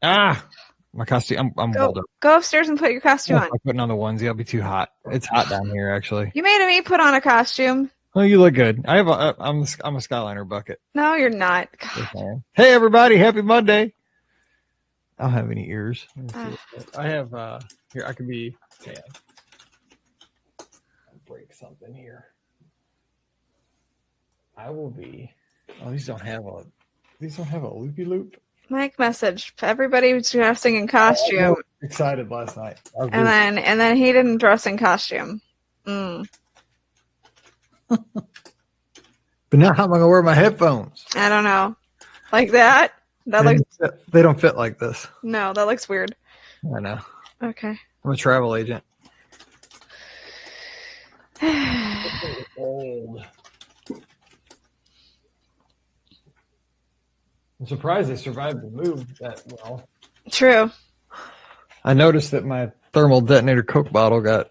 My costume. I'm balled up. Go upstairs and put your costume on. I'm putting on the onesie. It'll be too hot. It's hot down here, actually. You made me put on a costume. Oh, you look good. I'm a Skyliner bucket. No, you're not. Hey, everybody! Happy Monday. I don't have any ears. I have here. I could be. Yeah. I'll break something here. I will be. Oh, these don't have a loopy loop. Mike message. Everybody was dressing in costume. I was excited last night. And then he didn't dress in costume. But now how am I gonna wear my headphones? I don't know. Like that? They don't fit like this. No, that looks weird. I know. Okay. I'm a travel agent. Old. I'm surprised they survived the move that well. True. I noticed that my thermal detonator Coke bottle got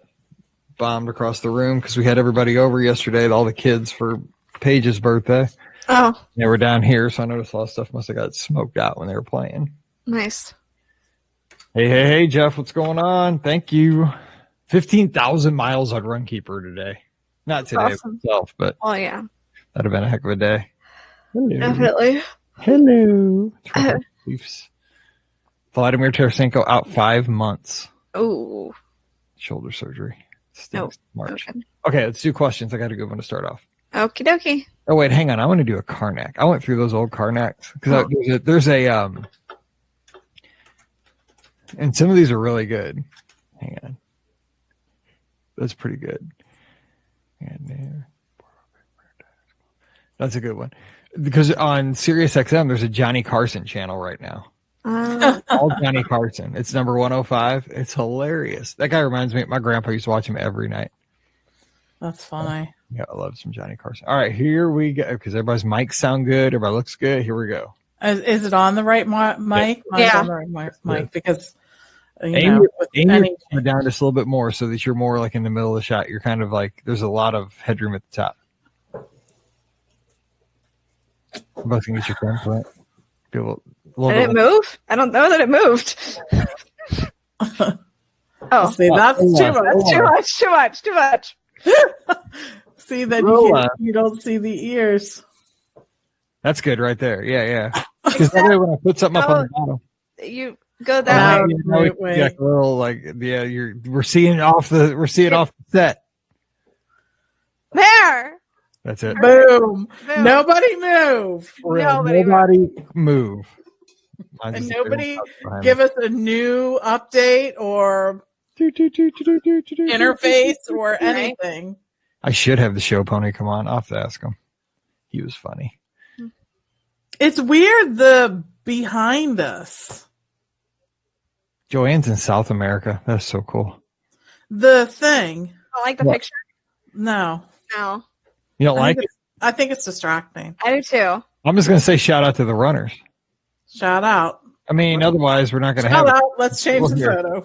bombed across the room because we had everybody over yesterday, all the kids, for Paige's birthday. Oh. They were down here, so I noticed a lot of stuff must have got smoked out when they were playing. Nice. Hey, Jeff, what's going on? Thank you. 15,000 miles on Runkeeper today. Not today Awesome. Myself, but yeah. That'd have been a heck of a day. Hello. Definitely. Hello. Vladimir Tarasenko out 5 months. Oh. Shoulder surgery. Stinks. March. Okay, let's do questions. I got a good one to start off. Okie dokie. Oh, wait, hang on. I want to do a Karnak. I went through those old Karnaks. Because there's a and some of these are really good. Hang on. That's pretty good. That's a good one. Because on Sirius XM, there's a Johnny Carson channel right now. All Johnny Carson. It's number 105. It's hilarious. That guy reminds me. My grandpa used to watch him every night. That's funny. Yeah, I love some Johnny Carson. All right, here we go. Because everybody's mics sound good. Everybody looks good. Here we go. Is it on the right mic? Yeah. On the right mic because aim it down just a little bit more so that you're more like in the middle of the shot. You're kind of like there's a lot of headroom at the top. I'm about to get your phone for it. Did it move? I don't know that it moved. Oh, see, that's too much. See, then you don't see the ears. That's good right there. Yeah. Because that way when I put something up on the bottom, you go that way. Like a little we're seeing off the set. There. That's it. Boom. Nobody move. Nobody move. And nobody give us a new update or interface or anything. I should have the show pony come on. I'll have to ask him. He was funny. It's weird, the behind us. Joanne's in South America. That's so cool. The thing. I like the picture. No. You don't like it? I think it's distracting. I do too. I'm just going to say shout out to the runners. Shout out. I mean, otherwise we're not going to have it. Let's change the photo.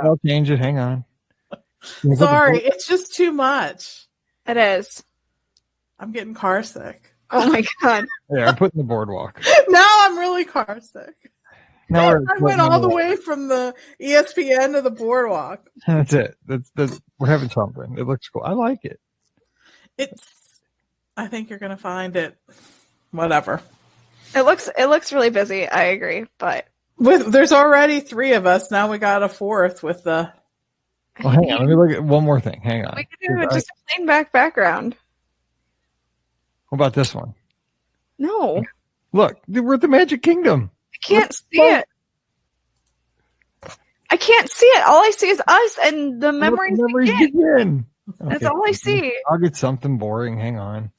I'll change it. Hang on. Sorry, it's just too much. It is. I'm getting car sick. Oh my God. Yeah, I'm putting the boardwalk. Now I'm really car sick. I went all the way from the ESPN to the boardwalk. That's it. That's we're having something. It looks cool. I like it. I think you're gonna find it. Whatever. It looks really busy. I agree, but there's already 3 of us. Now we got a 4th with the. Well, hang on. Let me look at one more thing. Hang on. We could do just a plain background. What about this one? No. Look, we're at the Magic Kingdom. I can't see it. I can't see it. All I see is us and the memories begin. That's all I see. I'll get something boring. Hang on.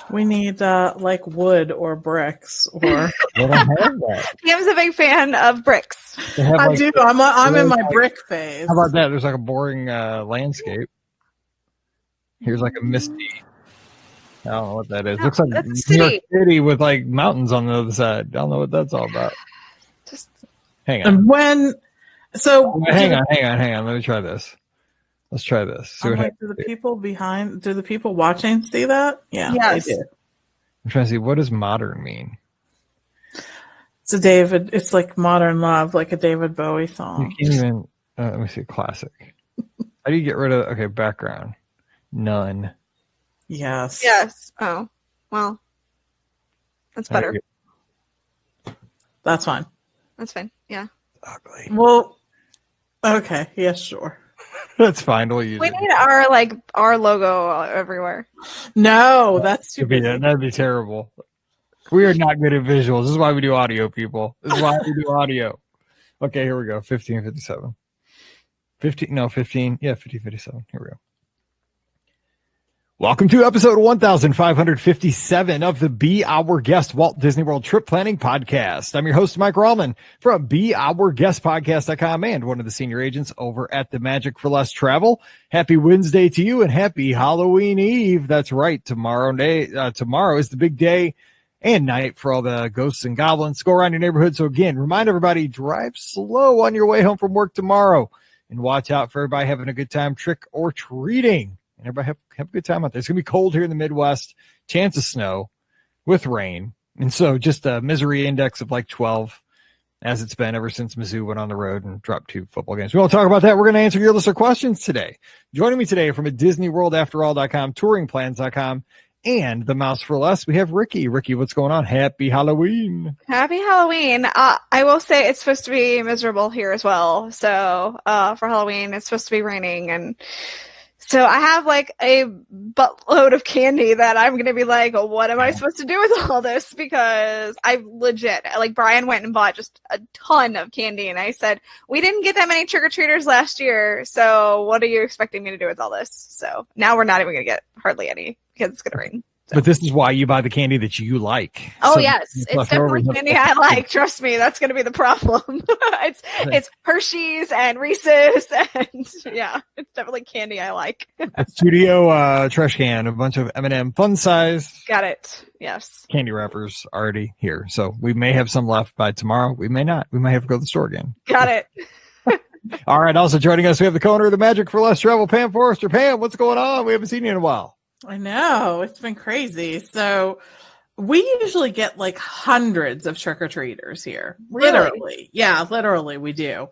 We need like wood or bricks or. They don't have that. Pam's a big fan of bricks. I do. I'm in my brick phase. How about that? There's like a boring landscape. Here's like a misty. I don't know what that is. Looks like New York City with like mountains on the other side. I don't know what that's all about. Just hang on. Hang on. Let me try this. Let's try this. Do the people watching see that? Yeah. Yes. They do. I'm trying to see, what does modern mean? It's like Modern Love, like a David Bowie song. You can't even, let me see, classic. How do you get rid of, background? None. Yes. Yes. Oh, well, that's better. That's fine. That's fine. Yeah. Ugly. Well, okay. Yeah, sure. That's fine. We'll use it. We need our logo everywhere. No, that's too busy. That'd be terrible. We are not good at visuals. This is why we do audio, people. This is why we do audio. Okay, here we go. 1557. 15. Yeah, 1557. Here we go. Welcome to episode 1557 of the Be Our Guest Walt Disney World Trip Planning Podcast. I'm your host, Mike Rallman from BeOurGuestPodcast.com and one of the senior agents over at the Magic for Less Travel. Happy Wednesday to you and happy Halloween Eve. That's right. Tomorrow is the big day and night for all the ghosts and goblins. Go around your neighborhood. So again, remind everybody, drive slow on your way home from work tomorrow and watch out for everybody having a good time trick or treating. And everybody have a good time out there. It's going to be cold here in the Midwest, chance of snow with rain. And so just a misery index of like 12 as it's been ever since Mizzou went on the road and dropped 2 football games. We won't talk about that. We're going to answer your listener questions today. Joining me today from a DisneyWorldAfterAll.com, touringplans.com, and the Mouse for Less, we have Rikki. Rikki, what's going on? Happy Halloween. Happy Halloween. I will say it's supposed to be miserable here as well. So for Halloween, it's supposed to be raining. And so I have like a buttload of candy that I'm going to be like, what am I supposed to do with all this? Because I legit, like Brian went and bought just a ton of candy. And I said, we didn't get that many trick-or-treaters last year. So what are you expecting me to do with all this? So now we're not even going to get hardly any because it's going to rain. So. But this is why you buy the candy that you like. Oh, so yes. It's definitely candy I like. Trust me, that's going to be the problem. It's Hershey's and Reese's. And yeah, it's definitely candy I like. Studio trash can, a bunch of M&M fun size. Got it. Yes. Candy wrappers already here. So we may have some left by tomorrow. We may not. We may have to go to the store again. Got it. All right. Also joining us, we have the co-owner of the Magic for Less Travel, Pam Forrester. Pam, what's going on? We haven't seen you in a while. I know. It's been crazy. So we usually get like hundreds of trick-or-treaters here. Really? Literally. Yeah, literally we do.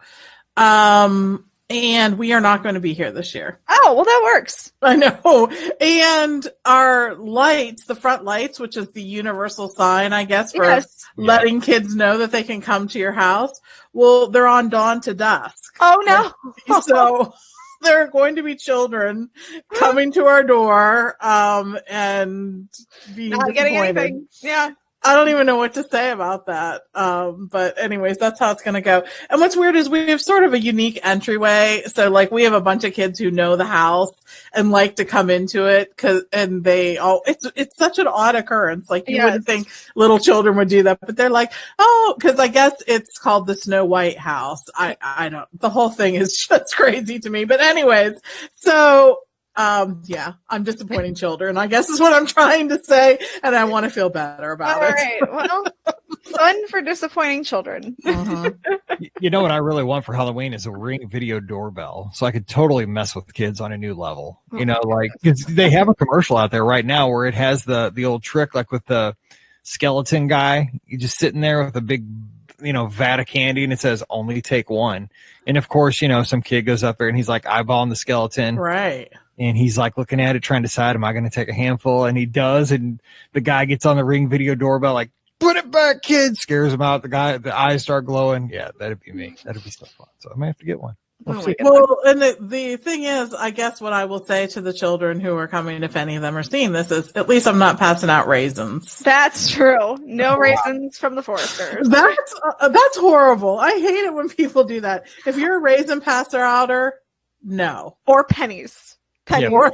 And we are not going to be here this year. Oh, well, that works. I know. And our lights, the front lights, which is the universal sign, I guess, for letting kids know that they can come to your house. Well, they're on dawn to dusk. Oh, no. So there are going to be children coming to our door and being not getting anything. Yeah. I don't even know what to say about that. But anyways, that's how it's going to go. And what's weird is we have sort of a unique entryway. So like we have a bunch of kids who know the house and like to come into it and it's such an odd occurrence. Like you wouldn't think little children would do that, but they're like, oh, cause I guess it's called the Snow White house. I don't, the whole thing is just crazy to me, but anyways, so yeah, I'm disappointing children, I guess is what I'm trying to say, and I want to feel better about it. All right, well, fun for disappointing children. Uh-huh. You know what I really want for Halloween is a Ring video doorbell, so I could totally mess with kids on a new level. You know, like they have a commercial out there right now where it has the old trick, like with the skeleton guy, you just sitting there with a big, vat of candy, and it says only take one. And of course, some kid goes up there and he's like eyeballing the skeleton, right? And he's like looking at it, trying to decide, am I going to take a handful? And he does. And the guy gets on the Ring video doorbell, like, put it back, kid. Scares him out. The eyes start glowing. Yeah, that'd be me. That'd be so fun. So I may have to get one. Well, and the thing is, I guess what I will say to the children who are coming, if any of them are seeing this, is at least I'm not passing out raisins. That's true. No raisins from the Foresters. That's horrible. I hate it when people do that. If you're a raisin passer outer, no. Or pennies. Yeah,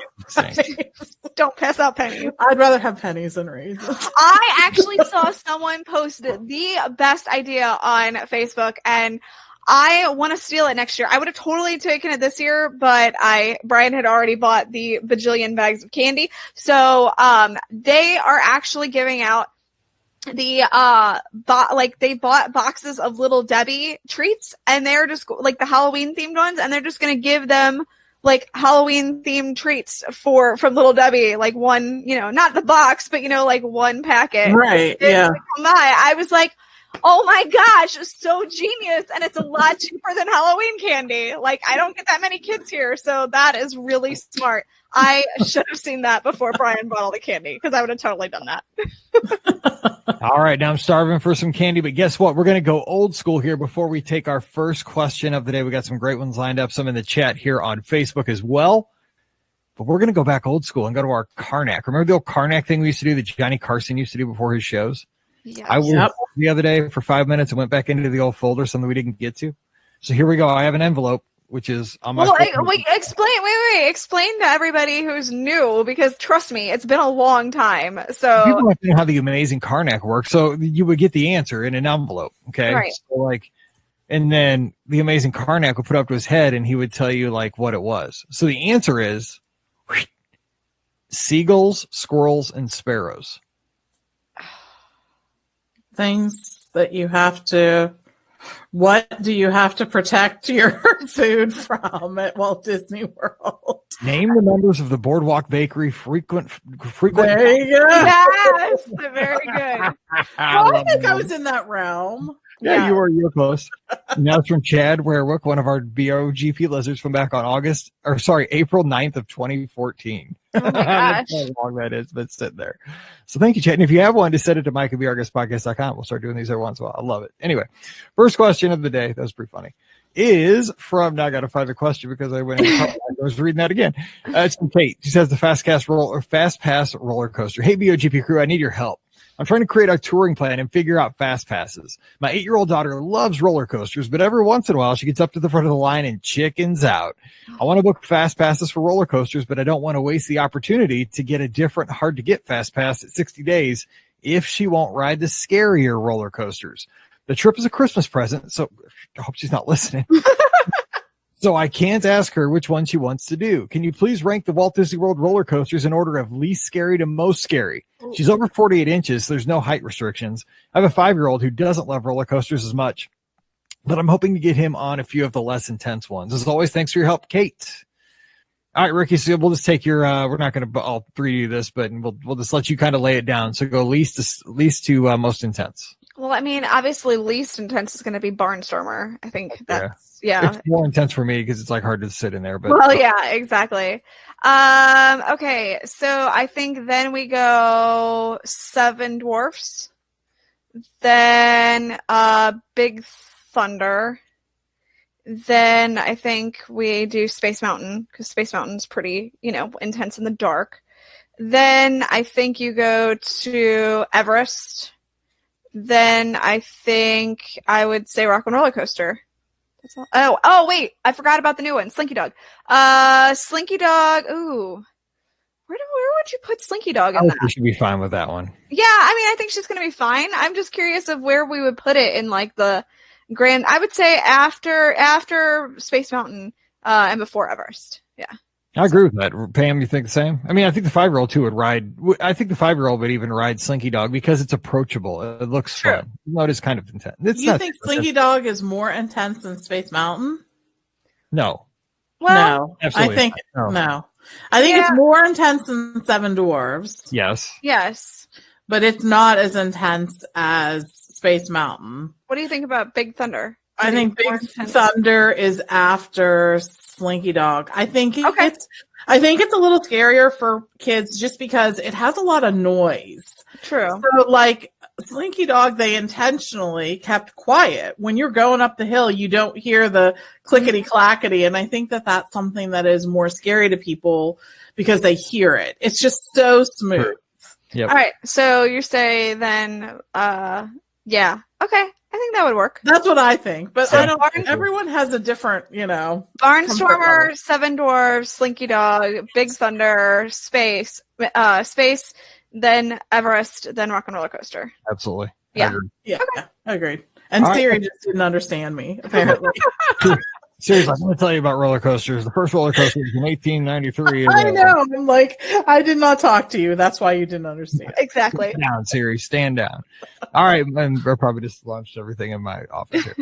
don't pass out pennies. I'd rather have pennies than raisins. I actually saw someone post the best idea on Facebook, and I want to steal it next year. I would have totally taken it this year, but Brian had already bought the bajillion bags of candy. So they are actually giving out the they bought boxes of Little Debbie treats, and they're just like the Halloween themed ones, and they're just going to give them like Halloween themed treats from Little Debbie, like one, not the box, but like one packet. Right. Yeah. Come by. I was like, Oh my gosh, so genius. And it's a lot cheaper than Halloween candy. Like, I don't get that many kids here, so that is really smart. I should have seen that before Brian bought all the candy, because I would have totally done that. All right, now I'm starving for some candy, but guess what? We're going to go old school here before we take our first question of the day. We got some great ones lined up, some in the chat here on Facebook as well. But we're going to go back old school and go to our Karnak. Remember the old Karnak thing we used to do that Johnny Carson used to do before his shows? Yes. I was the other day for 5 minutes and went back into the old folder, something we didn't get to. So here we go. I have an envelope, which is on my phone. Explain to everybody who's new, because trust me, it's been a long time. So people have to know how the amazing Karnak works. So you would get the answer in an envelope. Okay. Right. So and then the amazing Karnak would put up to his head and he would tell you like what it was. So the answer is seagulls, squirrels, and sparrows. Things that you have to. What do you have to protect your food from at Walt Disney World? Name the members of the Boardwalk Bakery frequent. There you go. yes, very good. I think I was in that realm. Yeah, you were close. Now it's from Chad Werwick, one of our BOGP lizards from back on April 9th of 2014. Oh my gosh. How long that is, but it's sitting there. So thank you, Chad. And if you have one, just send it to Mike at BRGuestPodcast.com. We'll start doing these every once in a while. I love it. Anyway, first question of the day, that was pretty funny, is from, now I got to find the question because I was reading that again. It's from Kate. She says the Fast Pass roller coaster. Hey, BOGP crew, I need your help. I'm trying to create a touring plan and figure out fast passes. My 8-year-old daughter loves roller coasters, but every once in a while she gets up to the front of the line and chickens out. I want to book fast passes for roller coasters, but I don't want to waste the opportunity to get a different hard to get fast pass at 60 days if she won't ride the scarier roller coasters. The trip is a Christmas present, so I hope she's not listening. So I can't ask her which one she wants to do. Can you please rank the Walt Disney World roller coasters in order of least scary to most scary? She's over 48 inches, so there's no height restrictions. I have a 5-year-old who doesn't love roller coasters as much, but I'm hoping to get him on a few of the less intense ones. As always, thanks for your help, Kate. All right, Rikki, so we'll just take your, we're not going to all three do this, but we'll just let you kind of lay it down. So go least to most intense. Well, I mean, obviously least intense is going to be Barnstormer. I think that's, yeah. It's more intense for me because it's like hard to sit in there. But well, yeah, exactly. Okay, so I think then we go Seven Dwarfs, then Big Thunder, then I think we do Space Mountain because Space Mountain's pretty, intense in the dark. Then I think you go to Everest. Then I think I would say Rock and Roller Coaster. That's all. Oh, wait. I forgot about the new one. Slinky Dog. Slinky Dog. Ooh. Where would you put Slinky Dog in that? We should be fine with that one. Yeah, I mean, I think she's going to be fine. I'm just curious of where we would put it in like the grand. I would say after Space Mountain and before Everest. Yeah. I agree with that. Pam, you think the same? I mean, I think the 5-year-old too would ride. I think the 5-year-old would even ride Slinky Dog because it's approachable. It looks fun. No, it is kind of intense. You think Slinky Dog is more intense than Space Mountain? No. Well, no. Absolutely. I think no. I think it's more intense than Seven Dwarfs. Yes. Yes. But it's not as intense as Space Mountain. What do you think about Big Thunder? I think Big Thunder is after Slinky Dog. I think it's a little scarier for kids just because it has a lot of noise. True. So like Slinky Dog, they intentionally kept quiet. When you're going up the hill, you don't hear the clickety clackety. And I think that that's something that is more scary to people because they hear it. It's just so smooth. Yep. All right. So you say then, yeah. Okay. I think that would work. That's what I think, but I don't. Everyone has a different, Barnstormer, Seven Dwarfs, Slinky Dog, Big Thunder, Space, then Everest, then Rock and Roller Coaster. Absolutely. Yeah. I agree. And Siri just didn't understand me apparently. Seriously, I'm going to tell you about roller coasters. The first roller coaster was in 1893. I know. I'm like, I did not talk to you. That's why you didn't understand. Exactly. Stand down, Siri. Stand down. All right. And we're probably just launched everything in my office here.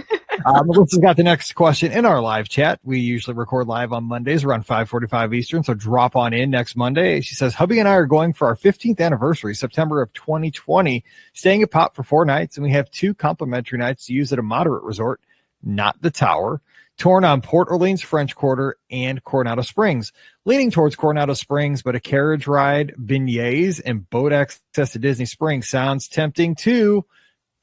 Melissa's got the next question in our live chat. We usually record live on Mondays around 5:45 Eastern, so drop on in next Monday. She says, hubby and I are going for our 15th anniversary, September of 2020, staying at Pop for 4 nights, and we have 2 complimentary nights to use at a moderate resort, not the Tower, torn on Port Orleans, French Quarter, and Coronado Springs. Leaning towards Coronado Springs, but a carriage ride, beignets, and boat access to Disney Springs sounds tempting too.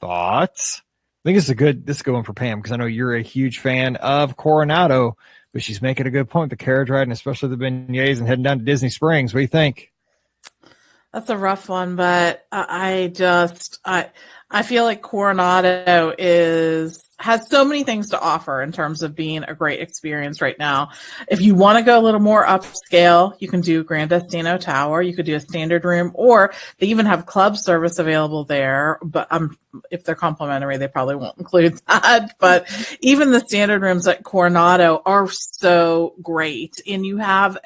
Thoughts? I think this is a good one for Pam, because I know you're a huge fan of Coronado, but she's making a good point. The carriage ride, and especially the beignets, and heading down to Disney Springs. What do you think? That's a rough one, but I feel like Coronado has so many things to offer in terms of being a great experience right now. If you want to go a little more upscale, you can do Grand Destino Tower. You could do a standard room, or they even have club service available there. But if they're complimentary, they probably won't include that. But even the standard rooms at Coronado are so great. And you have,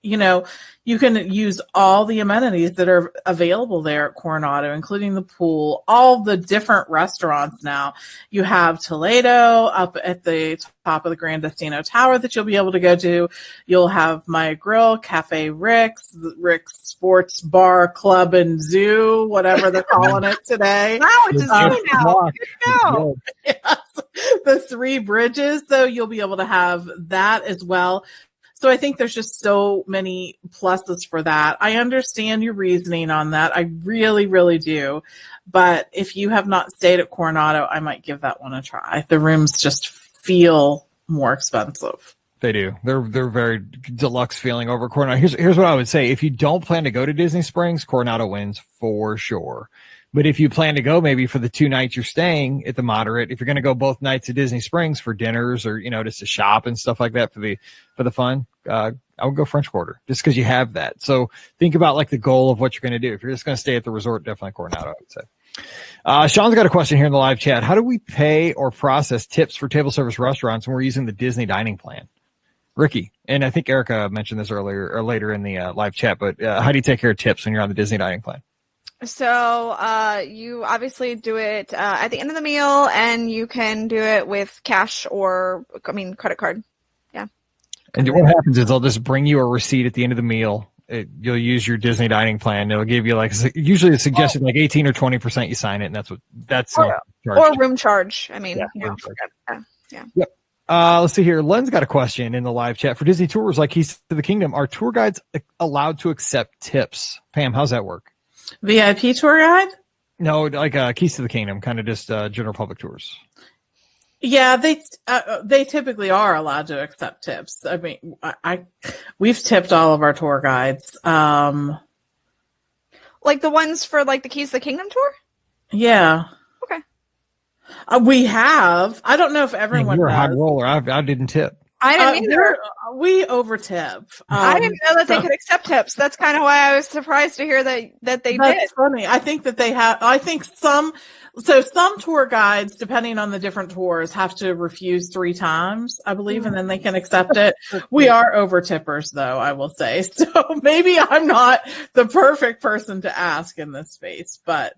you can use all the amenities that are available there at Coronado, including the pool, all the different restaurants now. You have Toledo up at the top of the Grand Destino Tower that you'll be able to go to. You'll have Maya Grill, Cafe Rick's Sports Bar, Club, and Zoo, whatever they're calling it today. Wow, it's a zoo now. Good go. Yes. The 3 Bridges, though, you'll be able to have that as well. So I think there's just so many pluses for that. I understand your reasoning on that. I really, really do. But if you have not stayed at Coronado, I might give that one a try. The rooms just feel more expensive. They do. They're very deluxe feeling over Coronado. Here's what I would say. If you don't plan to go to Disney Springs, Coronado wins for sure. But if you plan to go maybe for the 2 nights you're staying at the moderate, if you're going to go both nights at Disney Springs for dinners or, just to shop and stuff like that for the fun, I would go French Quarter just because you have that. So think about like the goal of what you're going to do. If you're just going to stay at the resort, definitely Coronado, I would say. Sean's got a question here in the live chat. How do we pay or process tips for table service restaurants when we're using the Disney dining plan? Rikki, and I think Erica mentioned this earlier or later in the live chat, but how do you take care of tips when you're on the Disney dining plan? So you obviously do it at the end of the meal, and you can do it with cash or, credit card. Yeah. And what happens is they'll just bring you a receipt at the end of the meal. You'll use your Disney dining plan. It'll give you usually it's suggested 18 or 20%. You sign it, and that's or room charge. Yeah. Yep. Let's see here. Len's got a question in the live chat. For Disney tours like Keys to the Kingdom, are tour guides allowed to accept tips? Pam, how's that work? VIP tour guide? No, like Keys to the Kingdom, kind of just general public tours. Yeah, they typically are allowed to accept tips. I mean, we've tipped all of our tour guides. Like the ones for the Keys to the Kingdom tour? Yeah. Okay. We have. I don't know if everyone You're a high does. roller. I didn't tip. I didn't either. We overtip. I didn't know that they could accept tips. That's kind of why I was surprised to hear that they did. That's funny. I think that they have. I think some tour guides, depending on the different tours, have to refuse 3 times, I believe, and then they can accept it. We are over tippers, though, I will say. So maybe I'm not the perfect person to ask in this space, but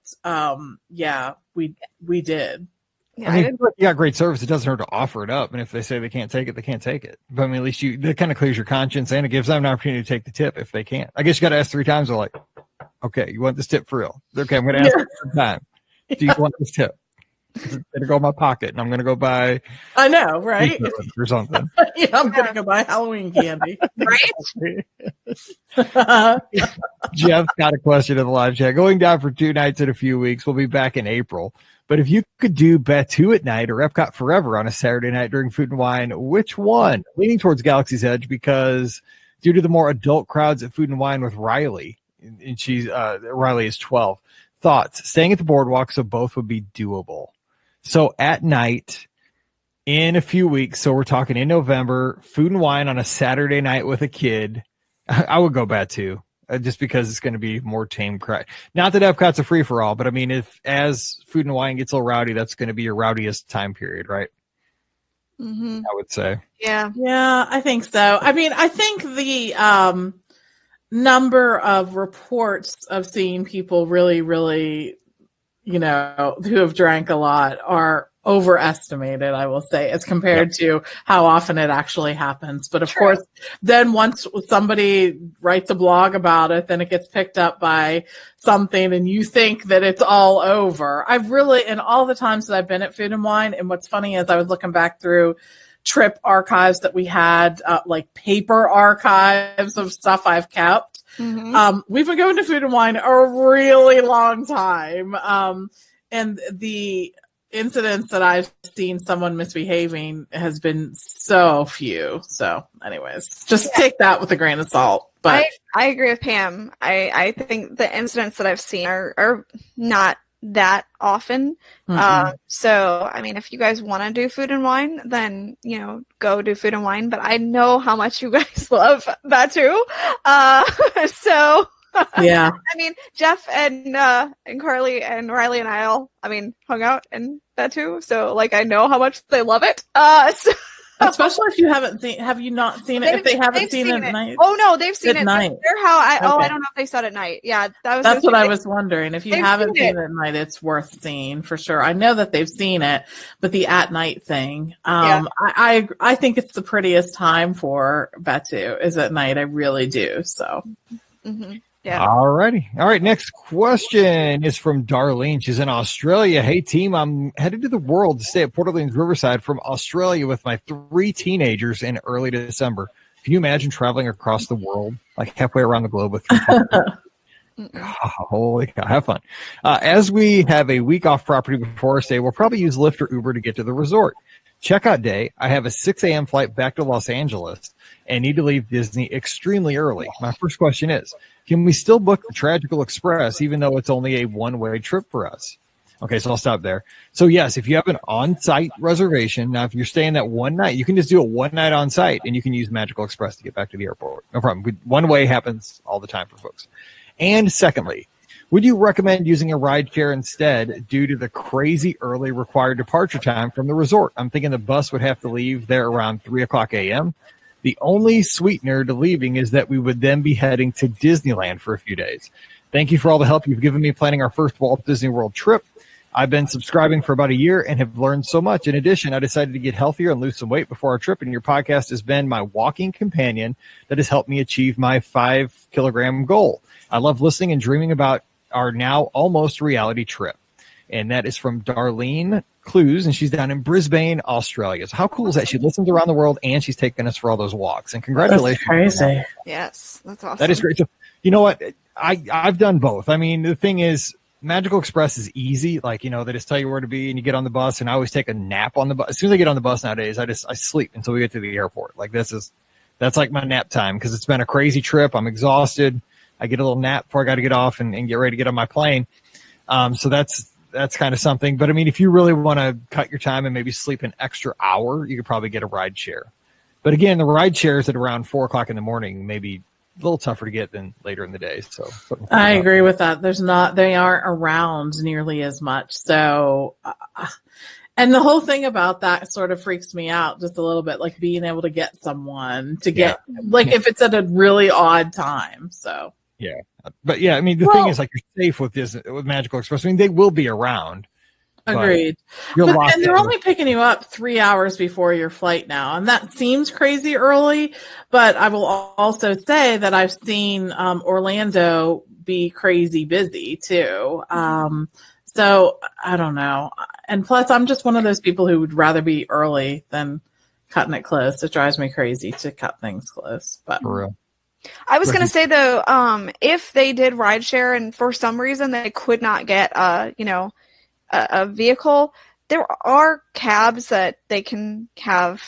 yeah, we did. Yeah, I mean, if you got great service, it doesn't hurt to offer it up. And if they say they can't take it, they can't take it. But I mean, at least that kind of clears your conscience, and it gives them an opportunity to take the tip if they can't. I guess you got to ask 3 times. They're like, okay, you want this tip for real? Okay, I'm going to ask you 3 times. Do you want this tip? It's going to go in my pocket, and I'm going to go buy. I know, right? Or something. Yeah, I'm going to go buy Halloween candy. right? Jeff's got a question in the live chat. Going down for 2 nights in a few weeks. We'll be back in April. But if you could do Batuu at night or Epcot Forever on a Saturday night during Food and Wine, which one? Leaning towards Galaxy's Edge because due to the more adult crowds at Food and Wine with Riley, and Riley is 12. Thoughts? Staying at the boardwalk, so both would be doable. So at night in a few weeks, so we're talking in November, Food and Wine on a Saturday night with a kid, I would go Batuu. Just because it's going to be more tame crowd. Not that Epcot's a free for all, but I mean, as Food and Wine gets a little rowdy, that's going to be your rowdiest time period, right? Mm-hmm. I would say. Yeah, I think so. I mean, I think the number of reports of seeing people really, really, who have drank a lot are overestimated, I will say, as compared to how often it actually happens. But of course, then once somebody writes a blog about it, then it gets picked up by something and you think that it's all over. In all the times that I've been at Food and Wine, and what's funny is I was looking back through trip archives that we had, like paper archives of stuff I've kept. Mm-hmm. We've been going to Food and Wine a really long time. And the incidents that I've seen someone misbehaving has been so few. So anyways, just take that with a grain of salt. But I agree with Pam. I think the incidents that I've seen are not that often. Mm-hmm. So, I mean, if you guys want to do Food and Wine, then, go do Food and Wine. But I know how much you guys love that too. So... yeah. I mean, Jeff and Carly and Riley and I all, hung out in that too. So, I know how much they love it. Especially if you haven't seen, have you not seen it? If they haven't seen it at night? Oh no, they've seen it. Night. I don't know if they saw it at night. Yeah, that's what I was wondering. If you haven't seen it at night, it's worth seeing for sure. I know that they've seen it, but the at night thing, I think it's the prettiest time for Batu is at night. I really do. So. Mm-hmm. Yeah. All righty. All right. Next question is from Darlene. She's in Australia. Hey, team. I'm headed to the world to stay at Port Orleans Riverside from Australia with my 3 teenagers in early December. Can you imagine traveling across the world, like halfway around the globe with 3 people? Holy cow. Have fun. As we have a week off property before our stay, we'll probably use Lyft or Uber to get to the resort. Checkout day, I have a 6 a.m. flight back to Los Angeles and need to leave Disney extremely early. My first question is, can we still book the Tragical Express even though it's only a one-way trip for us? Okay, so I'll stop there. So yes, if you have an on-site reservation, now if you're staying that one night, you can just do a one night on-site and you can use Magical Express to get back to the airport. No problem. One-way happens all the time for folks. And secondly, would you recommend using a rideshare instead due to the crazy early required departure time from the resort? I'm thinking the bus would have to leave there around 3 o'clock a.m. The only sweetener to leaving is that we would then be heading to Disneyland for a few days. Thank you for all the help you've given me planning our first Walt Disney World trip. I've been subscribing for about a year and have learned so much. In addition, I decided to get healthier and lose some weight before our trip, and your podcast has been my walking companion that has helped me achieve my 5-kilogram goal. I love listening and dreaming about our now almost reality trip. And that is from Darlene Clues, and she's down in Brisbane, Australia. So how cool is that? She listens around the world, and she's taking us for all those walks. And congratulations. That's crazy. Yes, that's awesome. That is great. So, you know what? I've done both. I mean, the thing is, Magical Express is easy. They just tell you where to be, and you get on the bus, and I always take a nap on the bus. As soon as I get on the bus nowadays, I sleep until we get to the airport. That's like my nap time because it's been a crazy trip. I'm exhausted. I get a little nap before I got to get off and get ready to get on my plane. So that's kind of something. But I mean, if you really want to cut your time and maybe sleep an extra hour, you could probably get a ride share. But again, the ride shares at around 4 o'clock in the morning, maybe a little tougher to get than later in the day. So I agree with that. They aren't around nearly as much. So, and the whole thing about that sort of freaks me out just a little bit, like being able to get someone to get, if it's at a really odd time. So. Yeah. But yeah, I mean, the thing is you're safe with Magical Express. I mean, they will be around. Agreed. And they're only picking you up 3 hours before your flight now. And that seems crazy early, but I will also say that I've seen Orlando be crazy busy too. So I don't know. And plus I'm just one of those people who would rather be early than cutting it close. It drives me crazy to cut things close, but for real. I was going to say though, if they did rideshare and for some reason they could not get, a vehicle, there are cabs that they can have,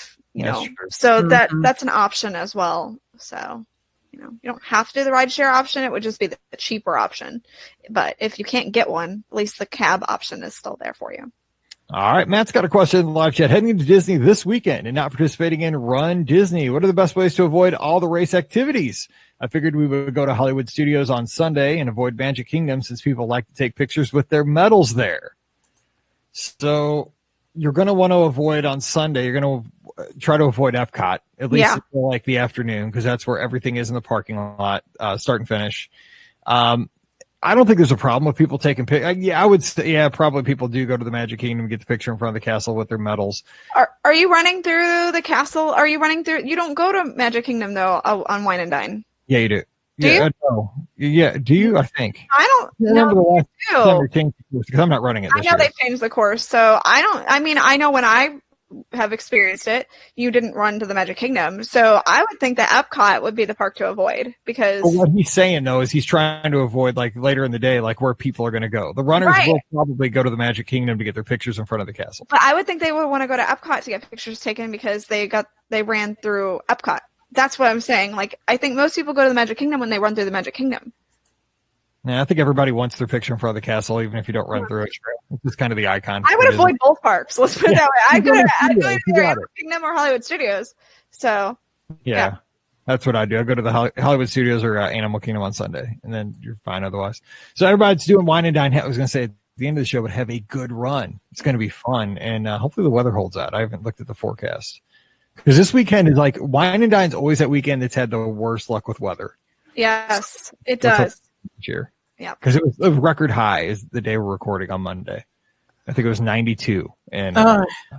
so that's an option as well. So, you don't have to do the rideshare option. It would just be the cheaper option. But if you can't get one, at least the cab option is still there for you. All right. Matt's got a question in the live chat. Heading to Disney this weekend and not participating in Run Disney. What are the best ways to avoid all the race activities? I figured we would go to Hollywood Studios on Sunday and avoid Magic Kingdom since people like to take pictures with their medals there. So you're going to want to avoid on Sunday. You're going to try to avoid Epcot, at least for the afternoon, because that's where everything is in the parking lot, start and finish. I don't think there's a problem with people taking pictures. Yeah, I would say, yeah, probably people do go to the Magic Kingdom and get the picture in front of the castle with their medals. Are you running through the castle? Are you running through? You don't go to Magic Kingdom though on Wine and Dine. Yeah, you do. Do yeah, you? No. Yeah, do you? I think. I don't remember the last do. time we changed the course, because I'm not running it I this know year. they changed the course, so I don't. I mean, I know when I have experienced it, you didn't run to the Magic Kingdom, so I would think that Epcot would be the park to avoid because. But what he's saying though is he's trying to avoid like later in the day, like where people are going to go. The runners Right. will probably go to the Magic Kingdom to get their pictures in front of the castle. But I would think they would want to go to Epcot to get pictures taken because they ran through Epcot. That's what I'm saying. Like, I think most people go to the Magic Kingdom when they run through the Magic Kingdom. Yeah, I think everybody wants their picture in front of the castle, even if you don't run through it. It's just kind of the icon. I would avoid both parks. Let's put it that way. I'd go to either You got Animal Kingdom or Hollywood Studios. So Yeah, that's what I do. I go to the Hollywood Studios or Animal Kingdom on Sunday, and then you're fine otherwise. So everybody's doing Wine and Dine. I was going to say at the end of the show, but have a good run. It's going to be fun, and hopefully the weather holds out. I haven't looked at the forecast because this weekend is like Wine and Dine's always that weekend that's had the worst luck with weather yes, it does. this year. Yeah, because it was a record high is the day we're recording on Monday. I think it was 92, and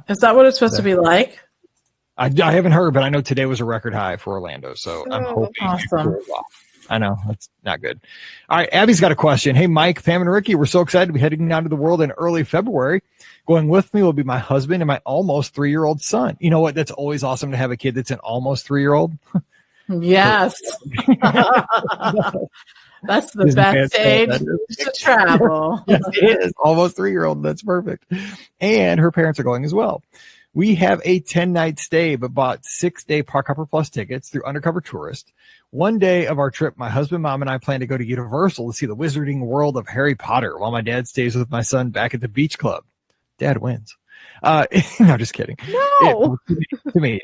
is that what it's supposed to be like? I haven't heard, but I know today was a record high for Orlando, so I'm hoping. Awesome. I know that's not good. All right, Abby's got a question. Hey, Mike, Pam, and Rikki, we're so excited to be heading down to the world in early February. Going with me will be my husband and my almost 3-year-old son. You know what? That's always awesome to have a kid that's an almost 3-year-old. Yes. That's the best age to travel. Yes, it is. Almost 3-year-old. That's perfect. And her parents are going as well. We have a 10-night stay, but bought 6-day Park Hopper Plus tickets through Undercover Tourist. One day of our trip, my husband, mom, and I plan to go to Universal to see the Wizarding World of Harry Potter while my dad stays with my son back at the beach club. Dad wins. No, just kidding. No. To me,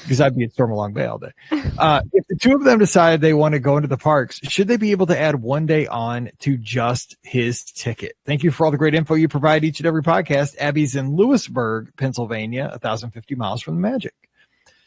because I'd be at Stormalong Bay all day. If the two of them decide they want to go into the parks, should they be able to add one day on to just his ticket? Thank you for all the great info you provide each and every podcast. Abby's in Lewisburg, Pennsylvania, 1,050 miles from the Magic.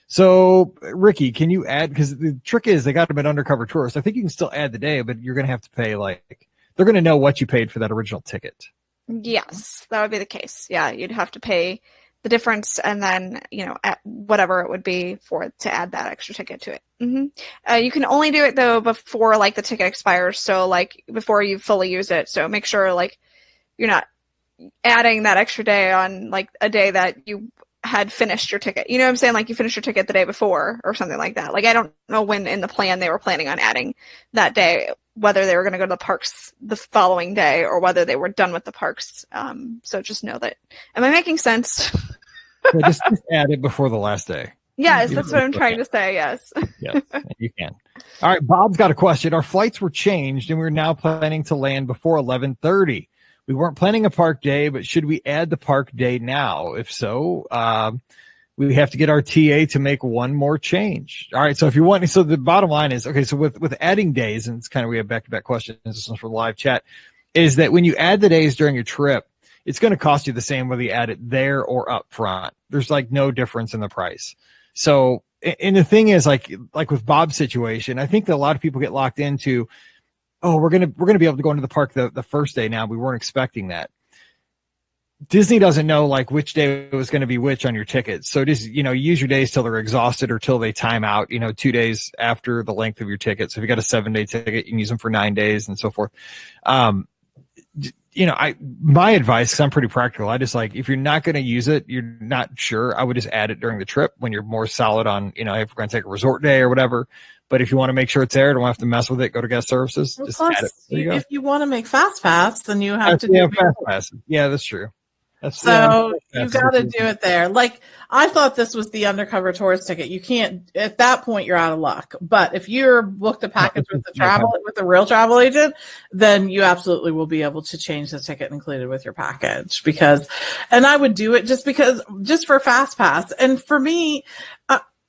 So, Rikki, can you add, because the trick is they got them at Undercover Tourist. I think you can still add the day, but you're going to have to pay they're going to know what you paid for that original ticket. Yes, that would be the case. Yeah, you'd have to pay the difference and then, at whatever it would be to add that extra ticket to it. Mm-hmm. You can only do it though before the ticket expires. So before you fully use it. So make sure you're not adding that extra day on a day that you had finished your ticket. You know what I'm saying? You finished your ticket the day before or something like that. I don't know when in the plan they were planning on adding that day, whether they were going to go to the parks the following day or whether they were done with the parks. So just know that. Am I making sense? Yeah, just add it before the last day. Yes, that's what I'm trying to say. Yes. Yes, you can. All right. Bob's got a question. Our flights were changed and we're now planning to land before 11:30. We weren't planning a park day, but should we add the park day now? If so, we have to get our TA to make one more change. All right. So if you want, so the bottom line is, okay, so with adding days, and it's kind of, we have back-to-back questions. This one's for the live chat, is that when you add the days during your trip, it's going to cost you the same whether you add it there or up front. There's no difference in the price. So, and the thing is like with Bob's situation, I think that a lot of people get locked into, oh, we're going to be able to go into the park the first day now. We weren't expecting that. Disney doesn't know which day was going to be which on your tickets. So just, use your days till they're exhausted or till they time out, 2 days after the length of your ticket. So if you got a 7-day ticket, you can use them for 9 days and so forth. My advice, cause I'm pretty practical. I just if you're not going to use it, you're not sure, I would just add it during the trip when you're more solid on, if we're going to take a resort day or whatever. But if you want to make sure it's there, don't have to mess with it, go to guest services, just add it. If you want to make Fast Pass, then you have to do Fast Pass. Yeah, that's true. So you got to do it there. I thought this was the Undercover Tourist ticket. You can't, at that point, you're out of luck. But if you're booked a package with the real travel agent, then you absolutely will be able to change the ticket included with your package and I would do it just for Fast Pass. And for me,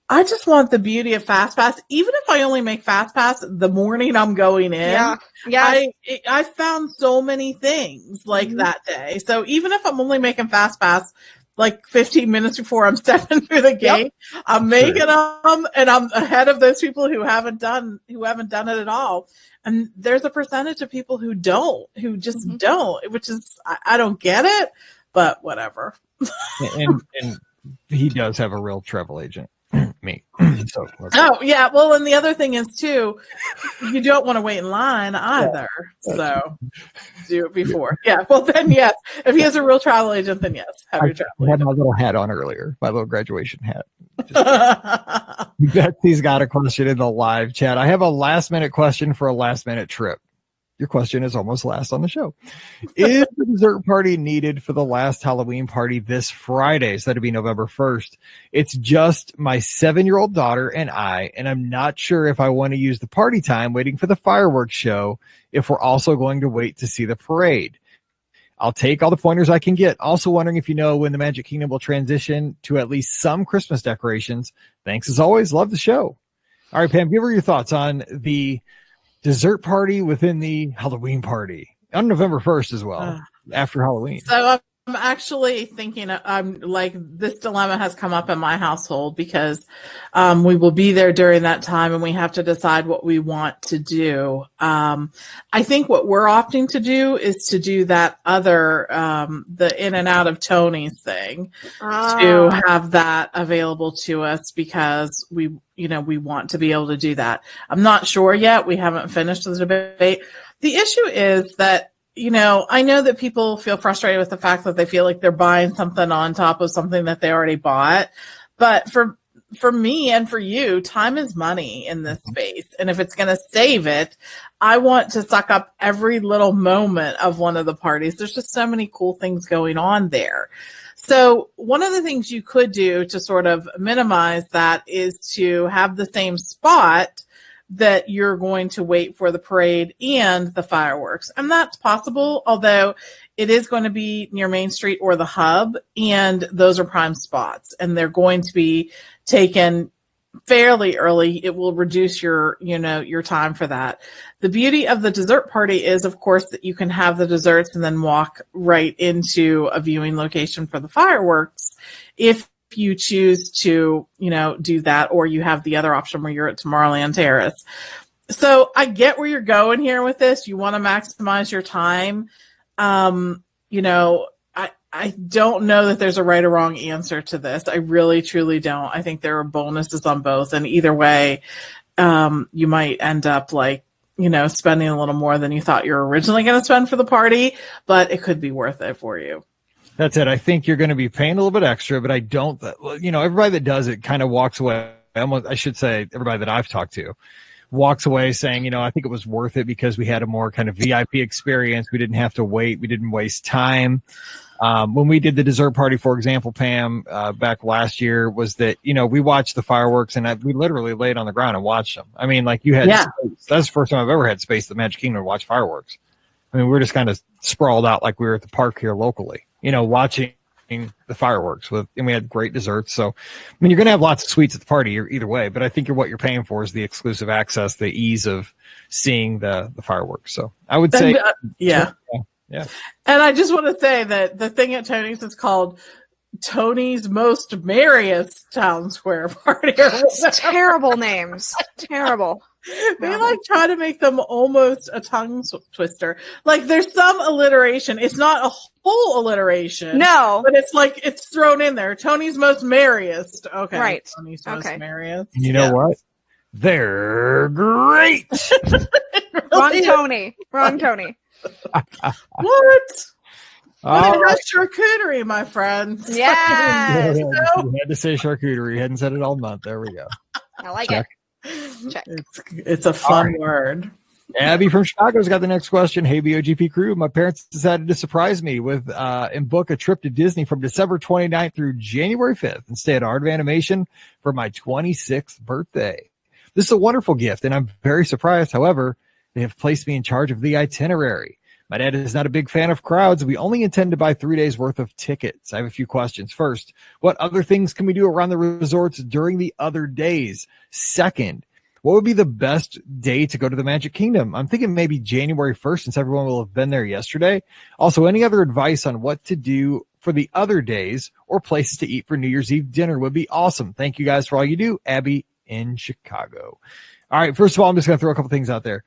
I just want the beauty of Fast Pass. Even if I only make Fast Pass the morning I'm going in, I found so many things that day. So even if I'm only making Fast Pass like 15 minutes before I'm stepping through the gate. Yep. I'm making them, and I'm ahead of those people who haven't done it at all. And there's a percentage of people who just don't, which is, I don't get it, but whatever. and he does have a real travel agent. Me. So, yeah. Well, and the other thing is too, you don't want to wait in line either. So do it before. Yeah. Well, then yes. If he has a real travel agent, then yes. Have your travel agent. I had my little hat on earlier, my little graduation hat. Betsy's got a question in the live chat. I have a last minute question for a last minute trip. Your question is almost last on the show. Is the dessert party needed for the last Halloween party this Friday? So that'd be November 1st. It's just my 7-year-old daughter and I, and I'm not sure if I want to use the party time waiting for the fireworks show if we're also going to wait to see the parade. I'll take all the pointers I can get. Also wondering if you know when the Magic Kingdom will transition to at least some Christmas decorations. Thanks as always. Love the show. All right, Pam, give her your thoughts on the dessert party within the Halloween party on November 1st as well, after Halloween. So I'm actually thinking, like this dilemma has come up in my household because we will be there during that time and we have to decide what we want to do. I think what we're opting to do is to do that other, the in and out of Tony's thing, to have that available to us because we want to be able to do that. I'm not sure yet. We haven't finished the debate. The issue is that, I know that people feel frustrated with the fact that they feel like they're buying something on top of something that they already bought. But for me and for you, time is money in this space. And if it's going to save it, I want to suck up every little moment of one of the parties. There's just so many cool things going on there. So one of the things you could do to sort of minimize that is to have the same spot that you're going to wait for the parade and the fireworks. And that's possible, although it is going to be near Main Street or the Hub, and those are prime spots, and they're going to be taken fairly early. It will reduce your time for that. The beauty of the dessert party is, of course, that you can have the desserts and then walk right into a viewing location for the fireworks if you choose to, do that, or you have the other option where you're at Tomorrowland Terrace. So I get where you're going here with this. You want to maximize your time. I don't know that there's a right or wrong answer to this. I really, truly don't. I think there are bonuses on both. And either way, you might end up spending a little more than you thought you were originally going to spend for the party, but it could be worth it for you. That's it. I think you're going to be paying a little bit extra, but I don't, everybody that does it kind of walks away. I should say everybody that I've talked to walks away saying, I think it was worth it because we had a more kind of VIP experience. We didn't have to wait. We didn't waste time. When we did the dessert party, for example, Pam, back last year, was that, we watched the fireworks and we literally laid on the ground and watched them. I mean, like you had space. That's the first time I've ever had space at the Magic Kingdom to watch fireworks. I mean, we're just kind of sprawled out like we were at the park here locally, watching the fireworks and we had great desserts. So, you're going to have lots of sweets at the party either way, but I think what you're paying for is the exclusive access, the ease of seeing the fireworks. So I would say, yeah. And I just want to say that the thing at Tony's is called Tony's Most Merriest Town Square Party. Terrible names. Terrible. They try to make them almost a tongue twister. There's some alliteration. It's not a whole alliteration. No. But it's thrown in there. Tony's Most Merriest. Okay. Right. Tony's Most Merriest. You know what? They're great. Wrong Tony. Wrong Tony. What? That's charcuterie, my friends. Yeah. You had to say charcuterie. You hadn't said it all month. There we go. I like Check. it. Check. It's a fun word. Abby from Chicago's got the next question. Hey, BOGP crew. My parents decided to surprise me with and book a trip to Disney from December 29th through January 5th and stay at Art of Animation for my 26th birthday. This is a wonderful gift, and I'm very surprised. However, they have placed me in charge of the itinerary. My dad is not a big fan of crowds. We only intend to buy 3 days worth of tickets. I have a few questions. First, what other things can we do around the resorts during the other days? Second, what would be the best day to go to the Magic Kingdom? I'm thinking maybe January 1st since everyone will have been there yesterday. Also, any other advice on what to do for the other days or places to eat for New Year's Eve dinner would be awesome. Thank you guys for all you do. Abby in Chicago. All right. First of all, I'm just going to throw a couple things out there.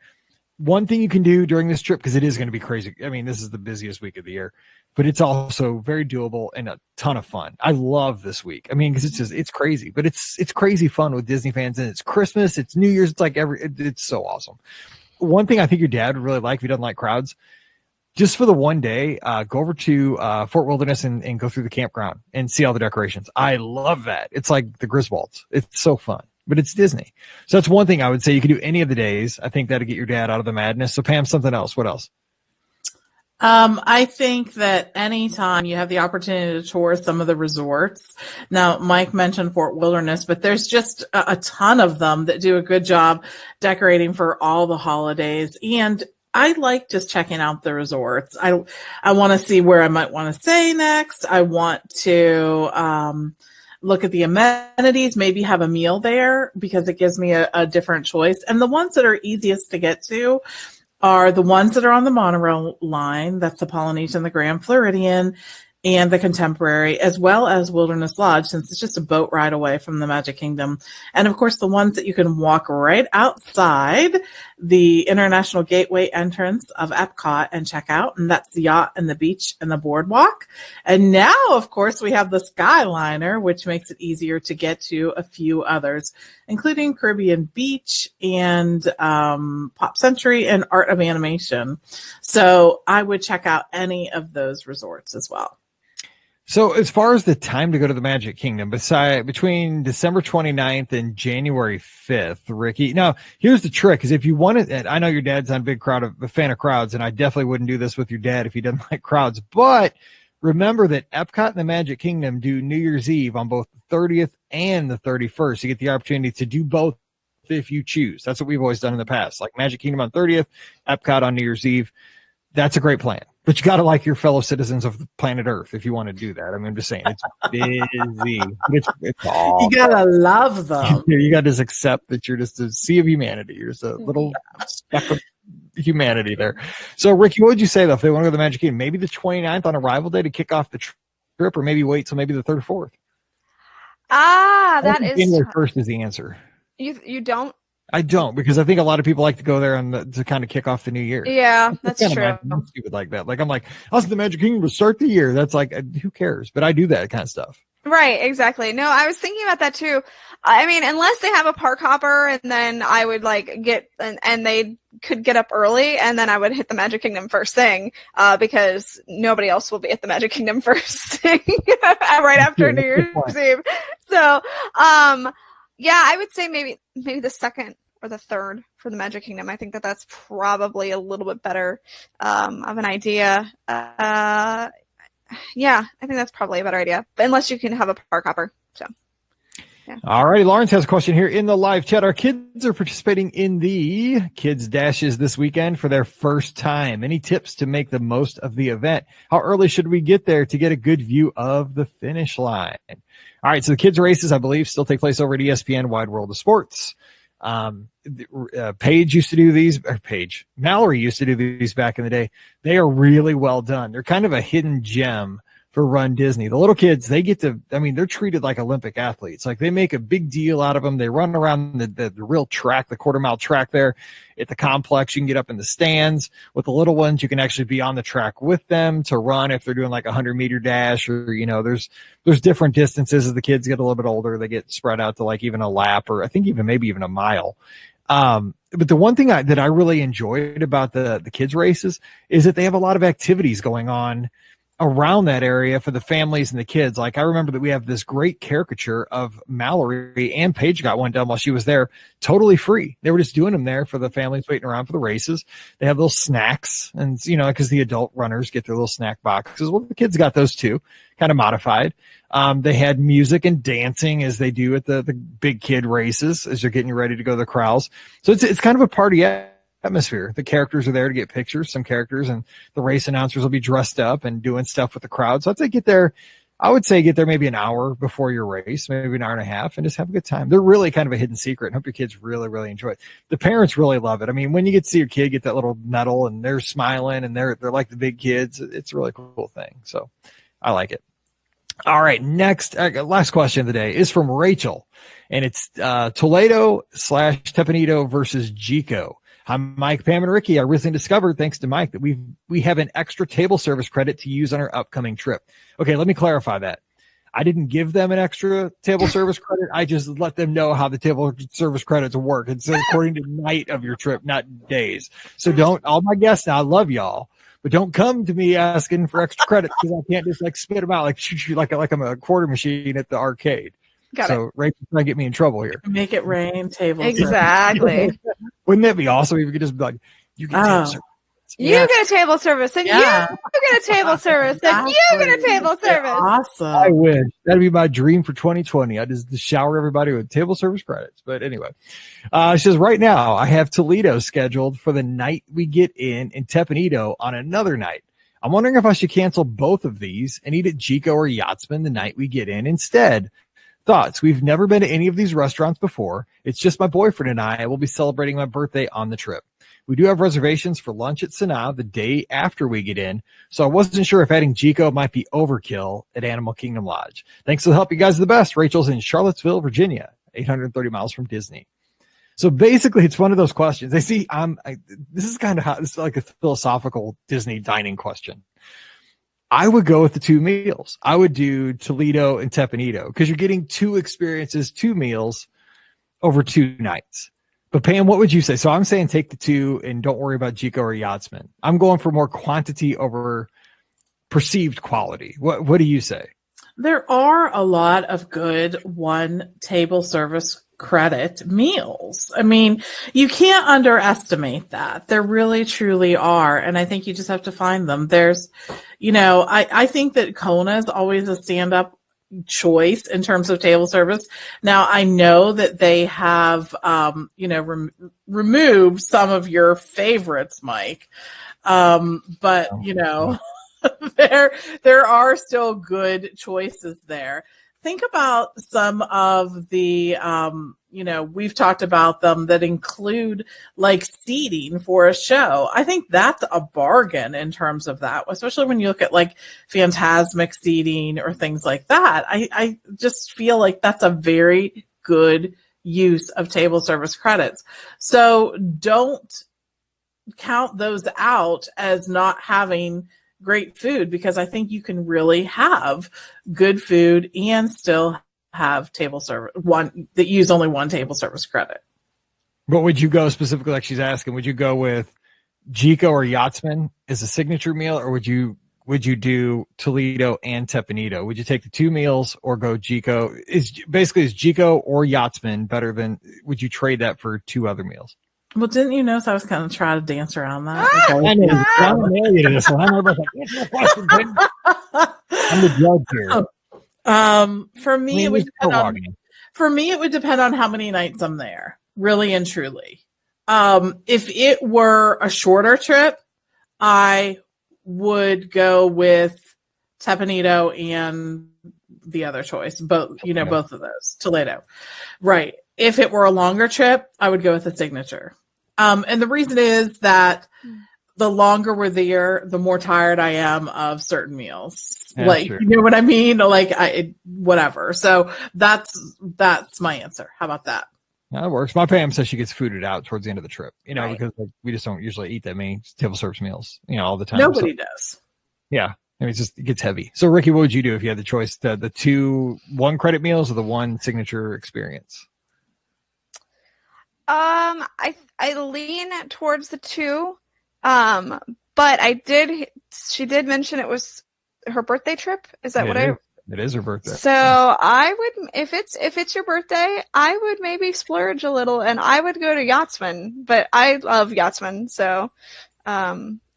One thing you can do during this trip, because it is going to be crazy. I mean, this is the busiest week of the year, but it's also very doable and a ton of fun. I love this week. I mean, because it's crazy, but it's crazy fun with Disney fans, and it's Christmas, it's New Year's. It's like it's so awesome. One thing I think your dad would really like, if he doesn't like crowds, just for the one day, go over to Fort Wilderness and go through the campground and see all the decorations. I love that. It's like the Griswolds. It's so fun. But it's Disney. So that's one thing I would say. You could do any of the days. I think that'll get your dad out of the madness. So Pam, something else. What else? I think that anytime you have the opportunity to tour some of the resorts. Now, Mike mentioned Fort Wilderness, but there's just a ton of them that do a good job decorating for all the holidays. And I like just checking out the resorts. I want to see where I might want to stay next. I want to, look at the amenities, maybe have a meal there because it gives me a different choice. And the ones that are easiest to get to are the ones that are on the monorail line. That's the Polynesian, the Grand Floridian, and the Contemporary, as well as Wilderness Lodge, since it's just a boat ride away from the Magic Kingdom. And of course, the ones that you can walk right outside the International Gateway entrance of Epcot and check out. And that's the yacht and the beach and the boardwalk. And now, of course, we have the Skyliner, which makes it easier to get to a few others, including Caribbean Beach and Pop Century and Art of Animation. So I would check out any of those resorts as well. So as far as the time to go to the Magic Kingdom, between December 29th and January 5th, Rikki. Now, here's the trick, is if you want it, I know your dad's not a fan of crowds, and I definitely wouldn't do this with your dad if he doesn't like crowds, but remember that Epcot and the Magic Kingdom do New Year's Eve on both the 30th and the 31st. You get the opportunity to do both if you choose. That's what we've always done in the past, like Magic Kingdom on 30th, Epcot on New Year's Eve. That's a great plan. But you got to like your fellow citizens of the planet Earth if you want to do that. I mean, I'm just saying, it's busy. It's all. You got to love them. You got to just accept that you're just a sea of humanity. You're just a little speck of humanity there. So, Rikki, what would you say, though, if they want to go to the Magic Kingdom? Maybe the 29th on arrival day to kick off the trip, or maybe wait till maybe the 3rd or 4th? That is. January 1st is the answer. You don't? I don't, because I think a lot of people like to go there to kind of kick off the new year. Yeah, that's true. I'm stupid like that. Like, I'm like, I'll see the Magic Kingdom to start the year. That's like, who cares? But I do that kind of stuff. Right, exactly. No, I was thinking about that too. I mean, unless they have a park hopper, and then I would like and they could get up early, and then I would hit the Magic Kingdom first thing, because nobody else will be at the Magic Kingdom first thing right after New Year's Eve. So, yeah, I would say maybe the 2nd or the 3rd for the Magic Kingdom. I think that's probably a little bit better of an idea. Yeah, I think that's probably a better idea. But unless you can have a park hopper. So, yeah. All right. Lawrence has a question here in the live chat. Our kids are participating in the Kids Dashes this weekend for their first time. Any tips to make the most of the event? How early should we get there to get a good view of the finish line? All right. So the kids races, I believe, still take place over at ESPN Wide World of Sports. Paige used to do these, or Mallory used to do these back in the day. They are really well done. They're kind of a hidden gem for Run Disney. The little kids, they're treated like Olympic athletes. Like, they make a big deal out of them. They run around the real track, the quarter-mile track there at the complex. You can get up in the stands. With the little ones, you can actually be on the track with them to run if they're doing like a 100-meter dash, or, there's different distances. As the kids get a little bit older, they get spread out to like even a lap, or I think maybe even a mile. But the one thing that I really enjoyed about the kids races is that they have a lot of activities going on around that area for the families and the kids. Like, I remember that we have this great caricature of Mallory, and Paige got one done while she was there, totally free. They were just doing them there for the families waiting around for the races. They have little snacks, and because the adult runners get their little snack boxes. Well, the kids got those too, kind of modified. They had music and dancing, as they do at the big kid races, as they're getting ready to go to the corrals. So it's kind of a party atmosphere. The characters are there to get pictures, some characters, and the race announcers will be dressed up and doing stuff with the crowd. So I would say get there maybe an hour before your race, maybe an hour and a half, and just have a good time. They're really kind of a hidden secret. I hope your kids really, really enjoy it. The parents really love it. I mean, when you get to see your kid get that little medal and they're smiling and they're like the big kids, it's a really cool thing. So I like it. All right. Next, last question of the day is from Rachel, and it's Toledo/Tepanito versus Jico. Hi, Mike, Pam, and Rikki. I recently discovered, thanks to Mike, that we have an extra table service credit to use on our upcoming trip. Okay, let me clarify that. I didn't give them an extra table service credit. I just let them know how the table service credits work. It's according to night of your trip, not days. So don't, all my guests now, I love y'all, but don't come to me asking for extra credits because I can't just like spit them out, like shoot you like I'm a quarter machine at the arcade. So Rachel's trying to get me in trouble here. Make it rain, table Exactly. Wouldn't that be awesome if you could just be like, you get table service. You get a table service, and you get a table service, and you get a table service. Awesome. I wish. That'd be my dream for 2020. I just shower everybody with table service credits. But anyway, she says, right now, I have Toledo scheduled for the night we get in Tepanito on another night. I'm wondering if I should cancel both of these and eat at Jico or Yachtsman the night we get in instead. Thoughts? We've never been to any of these restaurants before. It's just my boyfriend and I will be celebrating my birthday on the trip. We do have reservations for lunch at Sanaa the day after we get in, so I wasn't sure if adding Jico might be overkill at Animal Kingdom Lodge. Thanks for the help. You guys are the best. Rachel's in Charlottesville, Virginia, 830 miles from Disney. So basically, it's one of those questions. This is kind of this is like a philosophical Disney dining question. I would go with the two meals. I would do Toledo and Tepanito because you're getting two experiences, two meals over 2 nights. But Pam, what would you say? So I'm saying take the 2 and don't worry about Jico or Yachtsman. I'm going for more quantity over perceived quality. What do you say? There are a lot of good one table service credit meals. I mean, you can't underestimate that. There really, truly are. And I think you just have to find them. There's, I think that Kona is always a stand-up choice in terms of table service. Now, I know that they have, removed some of your favorites, Mike. But there are still good choices there. Think about some of the, we've talked about them that include like seating for a show. I think that's a bargain in terms of that, especially when you look at like Fantasmic seating or things like that. I just feel like that's a very good use of table service credits. So don't count those out as not having great food, because I think you can really have good food and still have table service one that use only one table service credit. But would you go specifically, like she's asking, would you go with Jico or Yachtsman as a signature meal, or would you do Toledo and Tepanito? Would you take the 2 meals or go Jico? Is Jico or Yachtsman better than? Would you trade that for 2 other meals? Well, didn't you notice I was kind of trying to dance around that? I know. I'm the judge here. For me, it would depend on how many nights I'm there, really and truly. If it were a shorter trip, I would go with Tepanito and the other choice, both of those, Toledo. Right. If it were a longer trip, I would go with a signature. And the reason is that the longer we're there, the more tired I am of certain meals. Yeah, sure. You know what I mean? Whatever. So that's my answer. How about that? That works. My Pam says she gets fooded out towards the end of the trip, right. Because we just don't usually eat that many table service meals, all the time. Nobody does. Yeah. I mean, it gets heavy. So Rikki, what would you do if you had the choice, the 2 1 credit meals or the 1 signature experience? I lean towards the 2, but she did mention it was her birthday trip. Is that it is her birthday. So I would, if it's your birthday, I would maybe splurge a little and I would go to Yachtsman, but I love Yachtsman. So,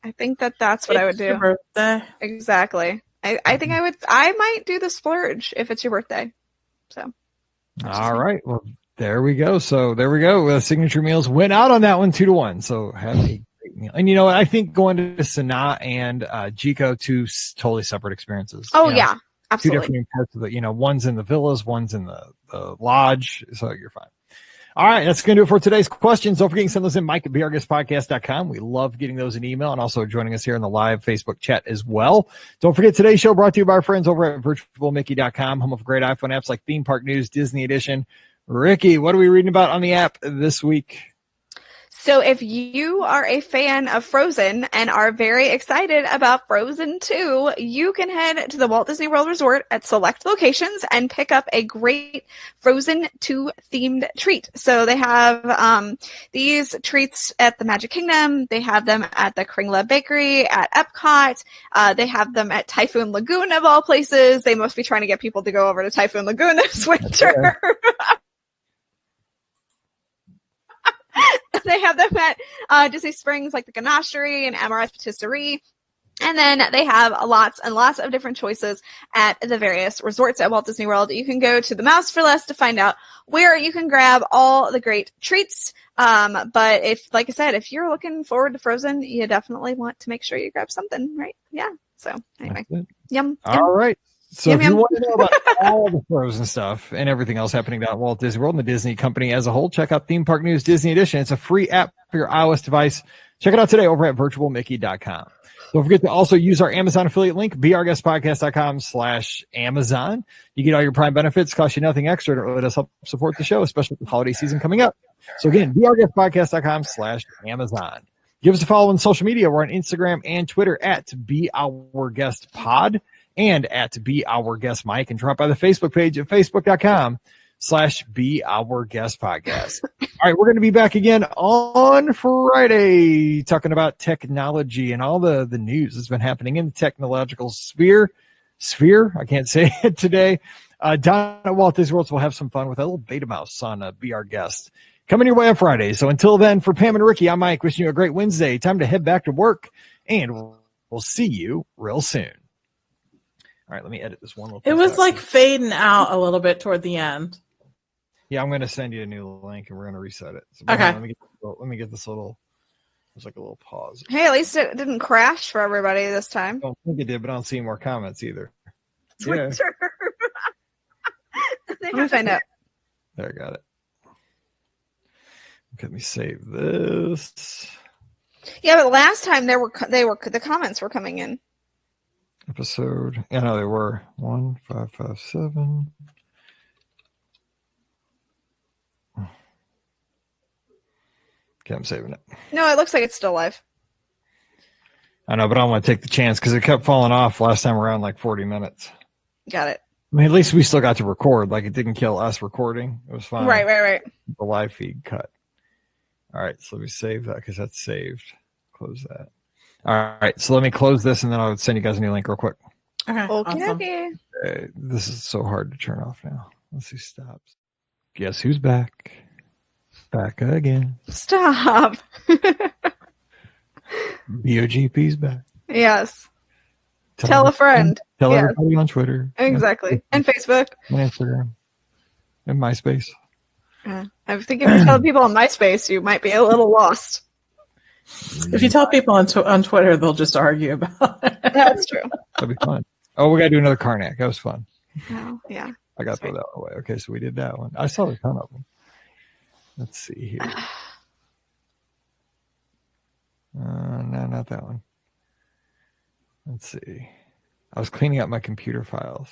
I think that's what I would do. Your birthday. Exactly. I think I might do the splurge if it's your birthday. So. All right. Well, there we go. So there we go. Signature meals went out on that one 2-1. So have a great meal. And I think going to Sanaa and Jico, 2 totally separate experiences. Oh yeah, absolutely. 2 different parts of the. One's in the villas, one's in the lodge. So you're fine. All right, that's going to do it for today's questions. Don't forget to send those in, Mike at beourguestpodcast.com. We love getting those in email and also joining us here in the live Facebook chat as well. Don't forget today's show brought to you by our friends over at virtualmickey.com, home of great iPhone apps like Theme Park News, Disney Edition. Rikki, what are we reading about on the app this week? So if you are a fan of Frozen and are very excited about Frozen 2, you can head to the Walt Disney World Resort at select locations and pick up a great Frozen 2 themed treat. So they have these treats at the Magic Kingdom. They have them at the Kringla Bakery at Epcot. They have them at Typhoon Lagoon of all places. They must be trying to get people to go over to Typhoon Lagoon this winter. They have them at Disney Springs, like the Ganachery and Amorous Patisserie. And then they have lots and lots of different choices at the various resorts at Walt Disney World. You can go to the Mouse for Less to find out where you can grab all the great treats. But if, like I said, if you're looking forward to Frozen, you definitely want to make sure you grab something, right? Yeah. So anyway, yum. All right. So Yum, if you yum. want to know about all the Frozen stuff and everything else happening down at Walt Disney World and the Disney company as a whole, check out Theme Park News Disney Edition. It's a free app for your iOS device. Check it out today over at virtualmickey.com. Don't forget to also use our Amazon affiliate link, beourguestpodcast.com/Amazon. You get all your Prime benefits, cost you nothing extra, to let us help support the show, especially with the holiday season coming up. So again, beourguestpodcast.com/Amazon. Give us a follow on social media. We're on Instagram and Twitter at BeOurGuestPod. And at Be Our Guest Mike, and drop by the Facebook page at facebook.com/Be Our Guest Podcast. All right, we're going to be back again on Friday talking about technology and all the news that's been happening in the technological sphere. I can't say it today. Down at Walt Disney World, so we'll have some fun with a little BetaMouse on Be Our Guest. Coming your way on Friday. So until then, for Pam and Rikki, I'm Mike, wishing you a great Wednesday. Time to head back to work, and we'll see you real soon. All right, let me edit this one little It was like fading out a little bit toward the end. Yeah, I'm going to send you a new link and we're going to reset it. So Okay. Let me get this little, there's like a little pause. Hey, at least it didn't crash for everybody this time. I don't think it did, but I don't see any more comments either. Yeah. Let me find out. There, I got it. Okay, let me save this. Yeah, but last time the comments were coming in. Episode. Yeah, no, they were 1557. Okay, I'm saving it. No, it looks like it's still live. I know, but I don't want to take the chance because it kept falling off last time around like 40 minutes. Got it. I mean, at least we still got to record. Like, it didn't kill us recording. It was fine. Right. The live feed cut. All right, so let me save that because that's saved. Close that. All right, so let me close this and then I'll send you guys a new link real quick. Okay. Awesome. Okay. This is so hard to turn off now. Let's see, stops. Guess who's back? Back again. Stop. BOGP's back. Yes. Tell a friend. Tell Yes. everybody on Twitter. Exactly. And Facebook. And Instagram. And MySpace. I think if you tell people on MySpace, you might be a little lost. If you tell people on Twitter, they'll just argue about it. That's true. That'd be fun. Oh, we got to do another Karnak. That was fun. Oh, yeah. I got to throw that one away. Okay, so we did that one. I saw a ton of them. Let's see here. No, not that one. Let's see. I was cleaning up my computer files.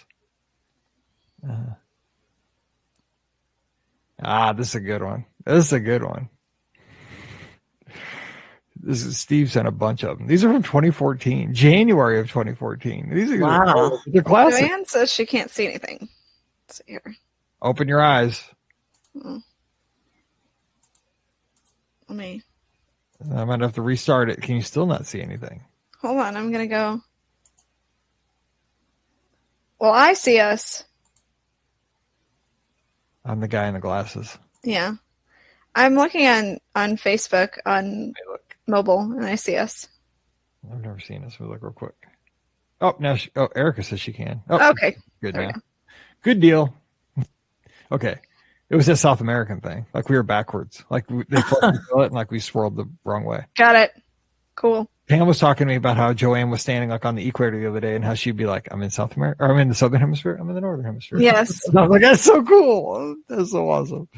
This is a good one. This is Steve sent a bunch of them. These are from 2014, January of 2014. These are Wow. They're classic. Joanne says she can't see anything. Let's see here. Open your eyes. Let me. I might have to restart it. Can you still not see anything? Hold on. I'm going to go. Well, I see us. I'm the guy in the glasses. Yeah. I'm looking on Facebook on Hey, look. mobile, and I see us. I've never seen this. We'll look real quick. Oh, now Erica says she can. Oh, Okay. good There we now. go. Good deal. Okay. It was a South American thing. Like we were backwards. Like they fucking it and like we swirled the wrong way. Got it. Cool. Pam was talking to me about how Joanne was standing like on the equator the other day and how she'd be like, I'm in South America, or I'm in the Southern Hemisphere. I'm in the Northern Hemisphere. Yes. And I was like, that's so cool. That's so awesome.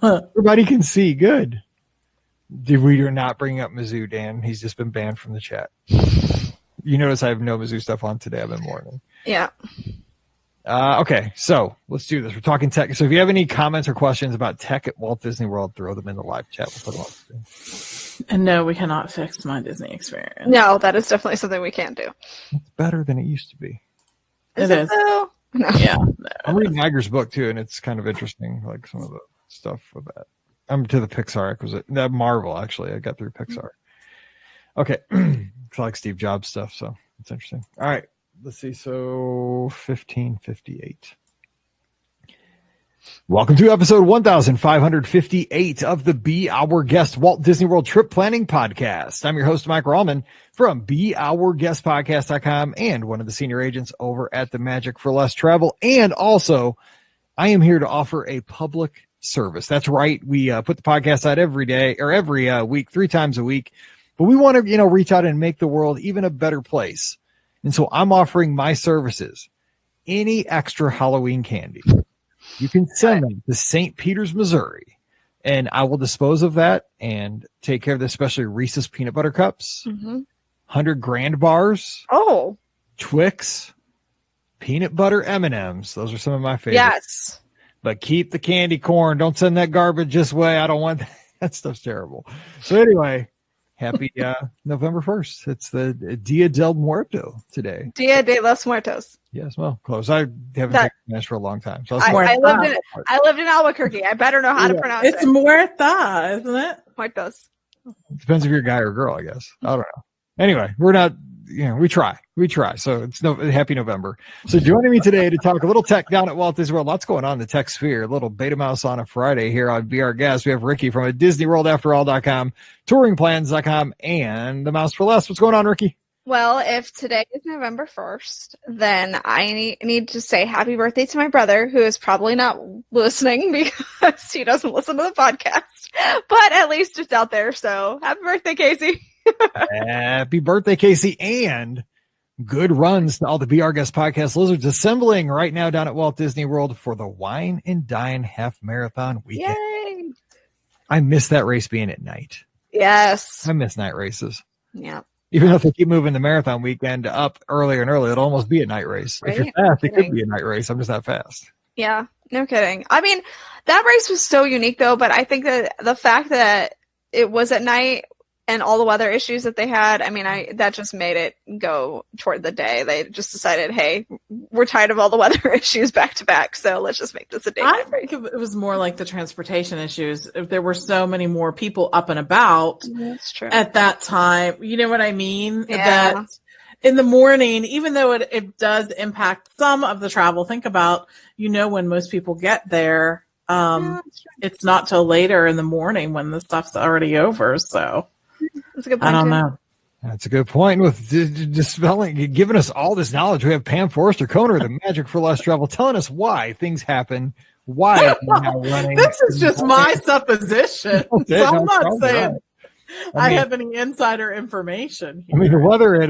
Everybody can see. Good. Did we not bring up Mizzou, Dan? He's just been banned from the chat. You notice I have no Mizzou stuff on today. I've been mourning. Yeah. Okay, so let's do this. We're talking tech. So if you have any comments or questions about tech at Walt Disney World, throw them in the live chat. We'll put them up. And no, we cannot fix my Disney experience. No, that is definitely something we can't do. It's better than it used to be. It is. No. Yeah. No, I'm reading Iger's book too, and it's kind of interesting, like some of the stuff with that. I'm to the Pixar acquisition. Marvel, actually. I got through Pixar. Okay. It's like Steve Jobs stuff, so it's interesting. All right. Let's see. So 1558. Welcome to episode 1558 of the Be Our Guest Walt Disney World Trip Planning Podcast. I'm your host, Mike Rallman from BeOurGuestPodcast.com and one of the senior agents over at the Magic for Less Travel. And also, I am here to offer a public service. That's right. We put the podcast out every day or every week, 3 times a week. But we want to, reach out and make the world even a better place. And so I'm offering my services. Any extra Halloween candy, you can send them to St. Peters, Missouri, and I will dispose of that and take care of this, especially Reese's peanut butter cups, 100 grand bars, Twix, peanut butter M&Ms. Those are some of my favorites. Yes. But keep the candy corn. Don't send that garbage this way. I don't want that. That stuff's terrible. So anyway, happy November 1st. It's the Dia del Muerto today. Dia de los Muertos. Yes, well, close. I haven't taken Spanish for a long time. So I lived in Albuquerque. I better know how to pronounce it. It's Muerta, isn't it? Muertos. Depends if you're a guy or a girl, I guess. I don't know. Anyway, we're not, we try. So it's happy November. So joining me today to talk a little tech down at Walt Disney World. Lots going on in the tech sphere. A little BetaMouse on a Friday here on Be Our Guest. We have Rikki from DisneyWorldAfterAll.com, touringplans.com, and the Mouse for Less. What's going on, Rikki? Well, if today is November 1st, then I need to say happy birthday to my brother, who is probably not listening because he doesn't listen to the podcast, but at least it's out there. So happy birthday, Casey. Happy birthday, Casey, and good runs to all the Be Our Guest podcast lizards assembling right now down at Walt Disney World for the Wine and Dine Half Marathon weekend. Yay! I miss that race being at night. Yes. I miss night races. Yeah. Even though if they keep moving the marathon weekend up earlier and earlier, it'll almost be a night race. Right? If you're fast, it could be a night race. I'm just not fast. Yeah, no kidding. I mean, that race was so unique, though, but I think that the fact that it was at night and all the weather issues that they had, that just made it go toward the day. They just decided, hey, we're tired of all the weather issues back to back, so let's just make this a day. I think it was more like the transportation issues. If there were so many more people up and about That's true. at that time, you know what I mean? Yeah. That in the morning, even though it does impact some of the travel, think about, when most people get there, it's not till later in the morning when the stuff's already over, so. That's a good point. I don't know. That's a good point. With dispelling, giving us all this knowledge, we have Pam Forrester Koner, the Magic for Less Travel, telling us why things happen. Why we're now running. This is just my supposition. So I'm not saying I have any insider information here. The weather at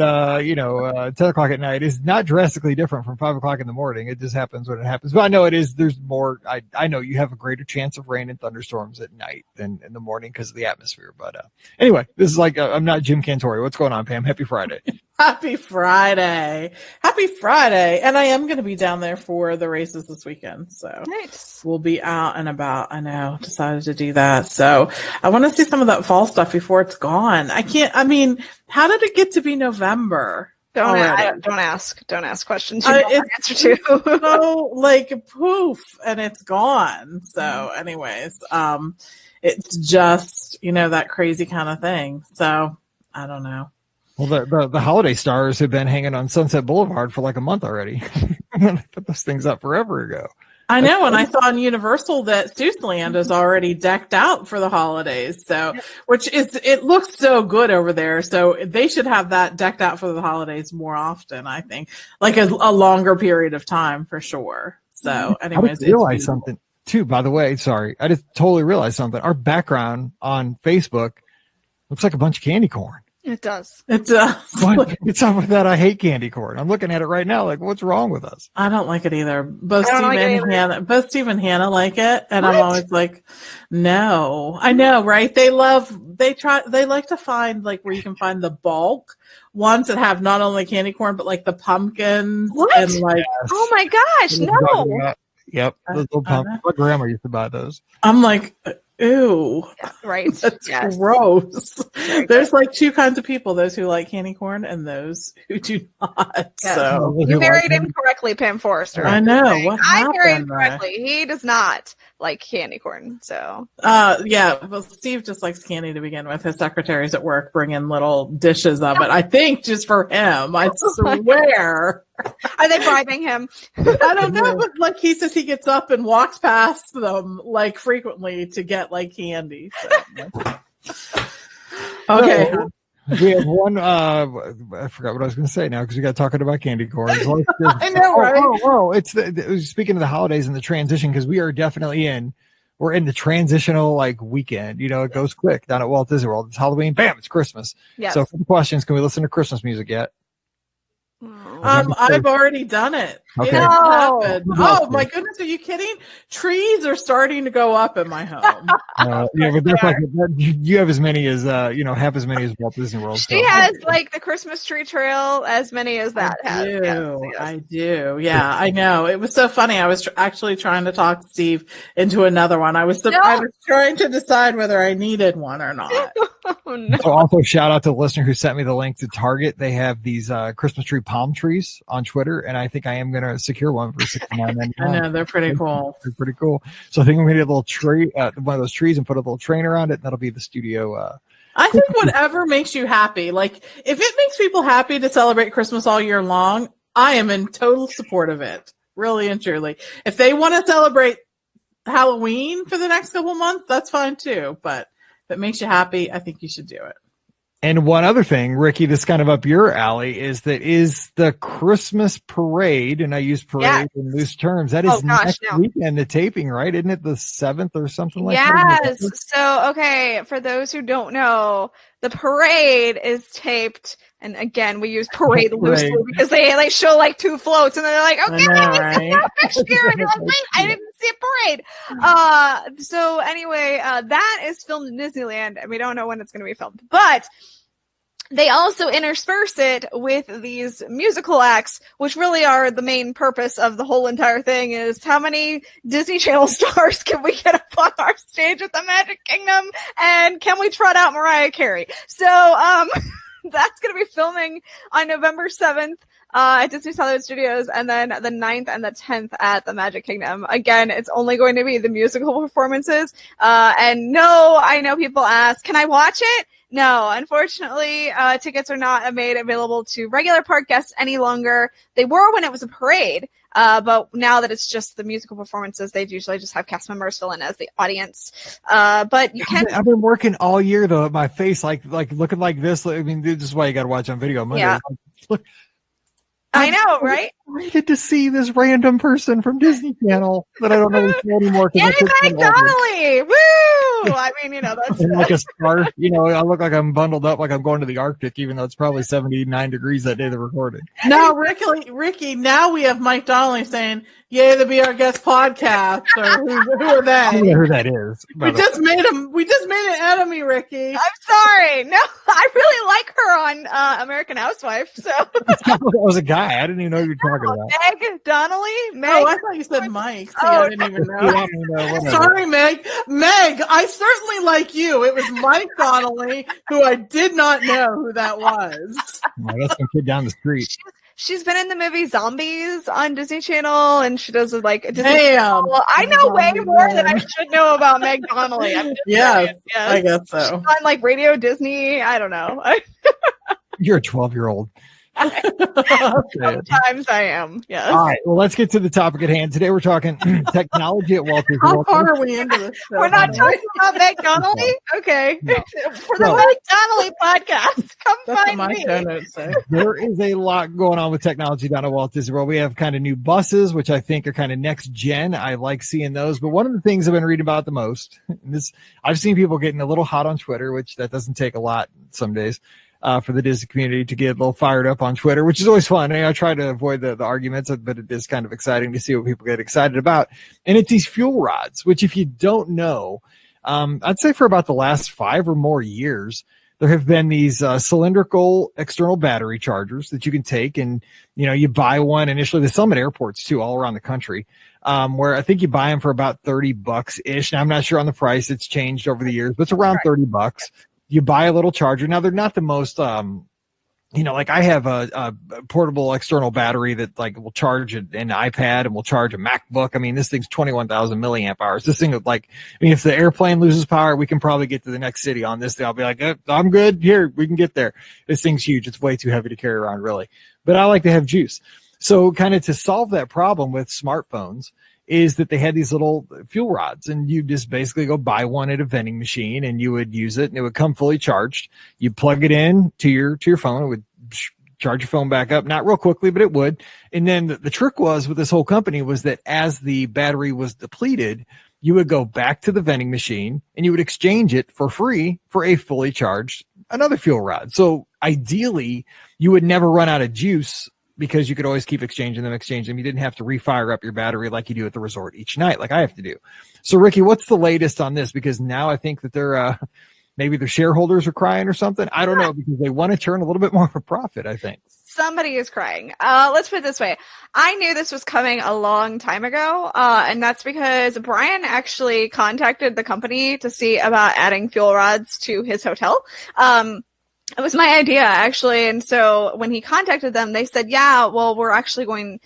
10 o'clock at night is not drastically different from 5 o'clock in the morning. It just happens when it happens. But I know it is. There's more. I know you have a greater chance of rain and thunderstorms at night than in the morning because of the atmosphere. But anyway, this is like I'm not Jim Cantori. What's going on, Pam? Happy Friday. Happy Friday. Happy Friday. And I am going to be down there for the races this weekend. So Nice. We'll be out and about. I know. Decided to do that. So I want to see some of that fall stuff before it's gone. How did it get to be November? Don't ask questions you don't answer to. So poof, and it's gone. So anyways, it's just, that crazy kind of thing. So I don't know. Well, the holiday stars have been hanging on Sunset Boulevard for like a month already. They put those things up forever ago. I know, and I saw on Universal that Seussland is already decked out for the holidays. So, it looks so good over there. So they should have that decked out for the holidays more often, I think, like a longer period of time for sure. So anyways, I just realized something too, by the way. Sorry. I just totally realized something. Our background on Facebook looks like a bunch of candy corn. It does. It does. What? It's up with that. I hate candy corn. I'm looking at it right now. Like, what's wrong with us? I don't like it either. Both I don't Steve like it and either. Hannah, both Steve and Hannah like it, and What? I'm always like, no. I know, right? They like to find like where you can find the bulk ones that have not only candy corn but like the pumpkins What? and like. Oh my gosh, no. Yep. Those little pumpkins. My grandma used to buy those. I'm like, ew. Right. That's Yes. gross. Very There's like two kinds of people: those who like candy corn and those who do not. Yes. So You married incorrectly, Pam Forrester. I know what I married happened. incorrectly. He does not like candy corn. So Yeah. Well, Steve just likes candy to begin with. His secretaries at work bring in little dishes of it. I think just for him. I swear. are they bribing him? I don't know, but like he says, he gets up and walks past them like frequently to get like candy. So. Okay. So, we have one. I forgot what I was going to say now because we got talking about candy corn. So I know, right? Oh, it's speaking of the holidays and the transition because we are definitely we're in the transitional like weekend. You know, it goes quick down at Walt Disney World. It's Halloween, bam, it's Christmas. Yes. So for the questions, can we listen to Christmas music yet? I've already done it. Okay. It has No. happened. Oh my goodness, are you kidding? Trees are starting to go up in my home. Yeah, but that's like you have as many as half as many as Walt Disney World. She has like the Christmas tree trail as many as that has. Yes. I do. Yeah, I know. It was so funny. I was actually trying to talk Steve into another one. I was trying to decide whether I needed one or not. Oh, no. So also shout out to the listener who sent me the link to Target. They have these Christmas tree palm trees on Twitter, and I think I am going to secure one for $69.99. I know, they're pretty cool. They're pretty cool. So I think I'm going to get a little tree, one of those trees, and put a little train around it. And that'll be the studio. I think whatever makes you happy. Like if it makes people happy to celebrate Christmas all year long, I am in total support of it. Really and truly. If they want to celebrate Halloween for the next couple months, that's fine too. But if it makes you happy, I think you should do it. And one other thing, Rikki, that's kind of up your alley is the Christmas parade, and I use parade in loose terms. That is next weekend, the taping, right? Isn't it the 7th or something like that? Yes. So, okay, for those who don't know, the parade is taped, and again, we use parade loosely because they show like two floats, and they're like, okay, next year, and you're like, wait, I didn't see a parade. So anyway, that is filmed in Disneyland, and we don't know when it's going to be filmed, but they also intersperse it with these musical acts, which really are the main purpose of the whole entire thing is how many Disney Channel stars can we get up on our stage at the Magic Kingdom, and can we trot out Mariah Carey? So, that's going to be filming on November 7th. At Disney's Hollywood Studios, and then the 9th and the 10th at the Magic Kingdom. Again, it's only going to be the musical performances. And no, I know people ask, can I watch it? No, unfortunately, tickets are not made available to regular park guests any longer. They were when it was a parade. But now that it's just the musical performances, they usually just have cast members fill in as the audience. But you can. I've been working all year though. My face, like looking like this. I mean, this is why you got to watch on video Monday. Yeah. Look. I know, right? I get to see this random person from Disney Channel that I don't know anymore. Yay, Mike Donnelly! Woo! I mean, that's like a scarf. I look like I'm bundled up, like I'm going to the Arctic, even though it's probably 79 degrees that day they're recording. Now, Rikki, now we have Mike Donnelly saying, "Yay, to be our guest podcast." Or who are they? I don't know who that is. We just made an enemy, Rikki. I'm sorry. No, I really like her on American Housewife. So that was a guy. I didn't even know who you were talking about. Meg Donnelly. Oh, I thought you said Mike. See, I didn't even know. Yeah, sorry, Meg. Meg, I certainly like you. It was Mike Donnelly, who I did not know who that was. Oh, that's some kid down the street. She's been in the movie Zombies on Disney Channel, and she does like Disney Damn. Channel. I know way more than I should know about Meg Donnelly. I'm just yes, I guess so. She's on like Radio Disney. I don't know. You're a 12-year-old. Sometimes I am. Yes. All right. Well, let's get to the topic at hand. Today we're talking technology at Walt Disney World. How far are we into this? We're not talking about Meg Donnelly? Okay. No. For the Meg Donnelly podcast, come find me. There is a lot going on with technology down at Walt Disney World. We have kind of new buses, which I think are kind of next gen. I like seeing those. But one of the things I've been reading about the most, I've seen people getting a little hot on Twitter, which that doesn't take a lot some days. for the Disney community to get a little fired up on Twitter, which is always fun. I try to avoid the arguments, but it is kind of exciting to see what people get excited about. And it's these fuel rods, which if you don't know, I'd say for about the last 5 or more years, there have been these cylindrical external battery chargers that you can take, and you buy one initially. They sell them at airports too, all around the country. Where I think you buy them for about $30 ish. Now I'm not sure on the price; it's changed over the years, but it's around $30. You buy a little charger. Now they're not the most like I have a portable external battery that like will charge an iPad and will charge a MacBook. I mean, this thing's 21,000 milliamp hours. This thing is like, if the airplane loses power, we can probably get to the next city on this thing. I'll be like, I'm good here. We can get there. This thing's huge. It's way too heavy to carry around really, but I like to have juice. So kind of to solve that problem with smartphones is that they had these little fuel rods, and you just basically go buy one at a vending machine and you would use it and it would come fully charged. You plug it in to your phone. It would charge your phone back up, not real quickly, but it would. And then the trick was with this whole company was that as the battery was depleted, you would go back to the vending machine and you would exchange it for free for a fully charged another fuel rod. So ideally you would never run out of juice, because you could always keep exchanging them. You didn't have to refire up your battery like you do at the resort each night, like I have to do. So Rikki, what's the latest on this? Because now I think that they're, maybe their shareholders are crying or something. I don't know, because they want to turn a little bit more of a profit, I think. Somebody is crying. Let's put it this way. I knew this was coming a long time ago, and that's because Brian actually contacted the company to see about adding fuel rods to his hotel. It was my idea, actually. And so when he contacted them, they said, yeah, well, we're actually going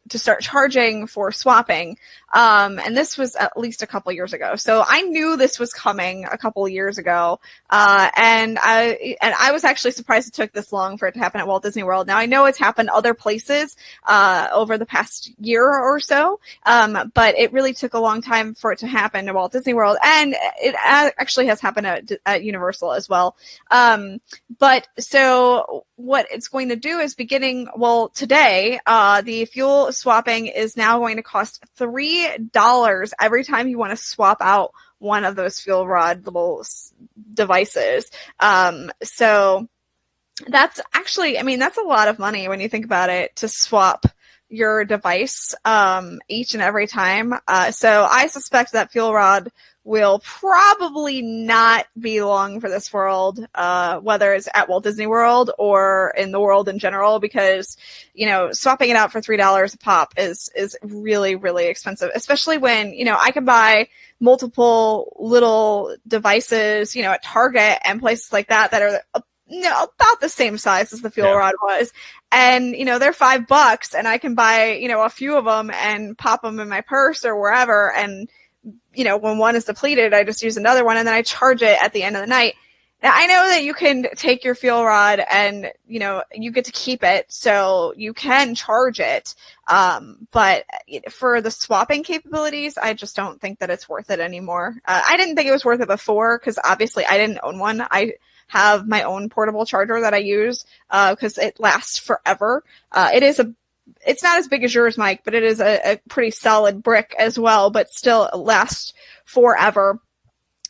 to start charging for swapping. And this was at least a couple years ago. So I knew this was coming a couple years ago. And I was actually surprised it took this long for it to happen at Walt Disney World. Now I know it's happened other places, over the past year or so. But it really took a long time for it to happen at Walt Disney World. And it actually has happened at Universal as well. But so what it's going to do is today, the fuel swapping is now going to cost $3 every time you want to swap out one of those fuel rod little devices. So that's actually, that's a lot of money when you think about it, to swap your device, each and every time. So I suspect that fuel rod will probably not be long for this world, whether it's at Walt Disney World or in the world in general, because, swapping it out for $3 a pop is really, really expensive, especially when, I can buy multiple little devices, at Target and places like that are about the same size as the fuel rod was. And, they're $5 and I can buy, a few of them and pop them in my purse or wherever. And, when one is depleted, I just use another one and then I charge it at the end of the night. Now, I know that you can take your fuel rod and, you get to keep it, so you can charge it. But for the swapping capabilities, I just don't think that it's worth it anymore. I didn't think it was worth it before, because obviously I didn't own one. I have my own portable charger that I use, because it lasts forever. It's not as big as yours, Mike, but it is a pretty solid brick as well, but still lasts forever.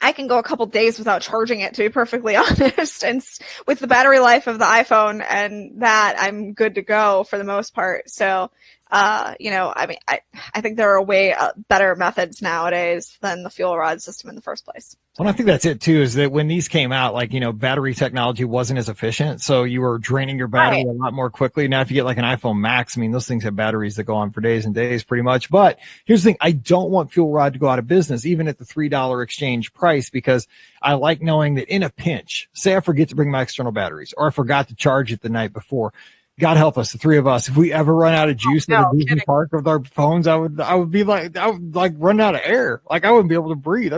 I can go a couple days without charging it, to be perfectly honest. And with the battery life of the iPhone and that, I'm good to go for the most part. So, I think there are way better methods nowadays than the fuel rod system in the first place. Well, I think that's it too, is that when these came out, battery technology wasn't as efficient. So you were draining your battery a lot more quickly. Now, if you get like an iPhone Max, those things have batteries that go on for days and days pretty much. But here's the thing. I don't want fuel rod to go out of business, even at the $3 exchange price, because I like knowing that in a pinch, say I forget to bring my external batteries or I forgot to charge it the night before. God help us, the three of us. If we ever run out of juice at a Disney park with our phones, I would run out of air. Like I wouldn't be able to breathe.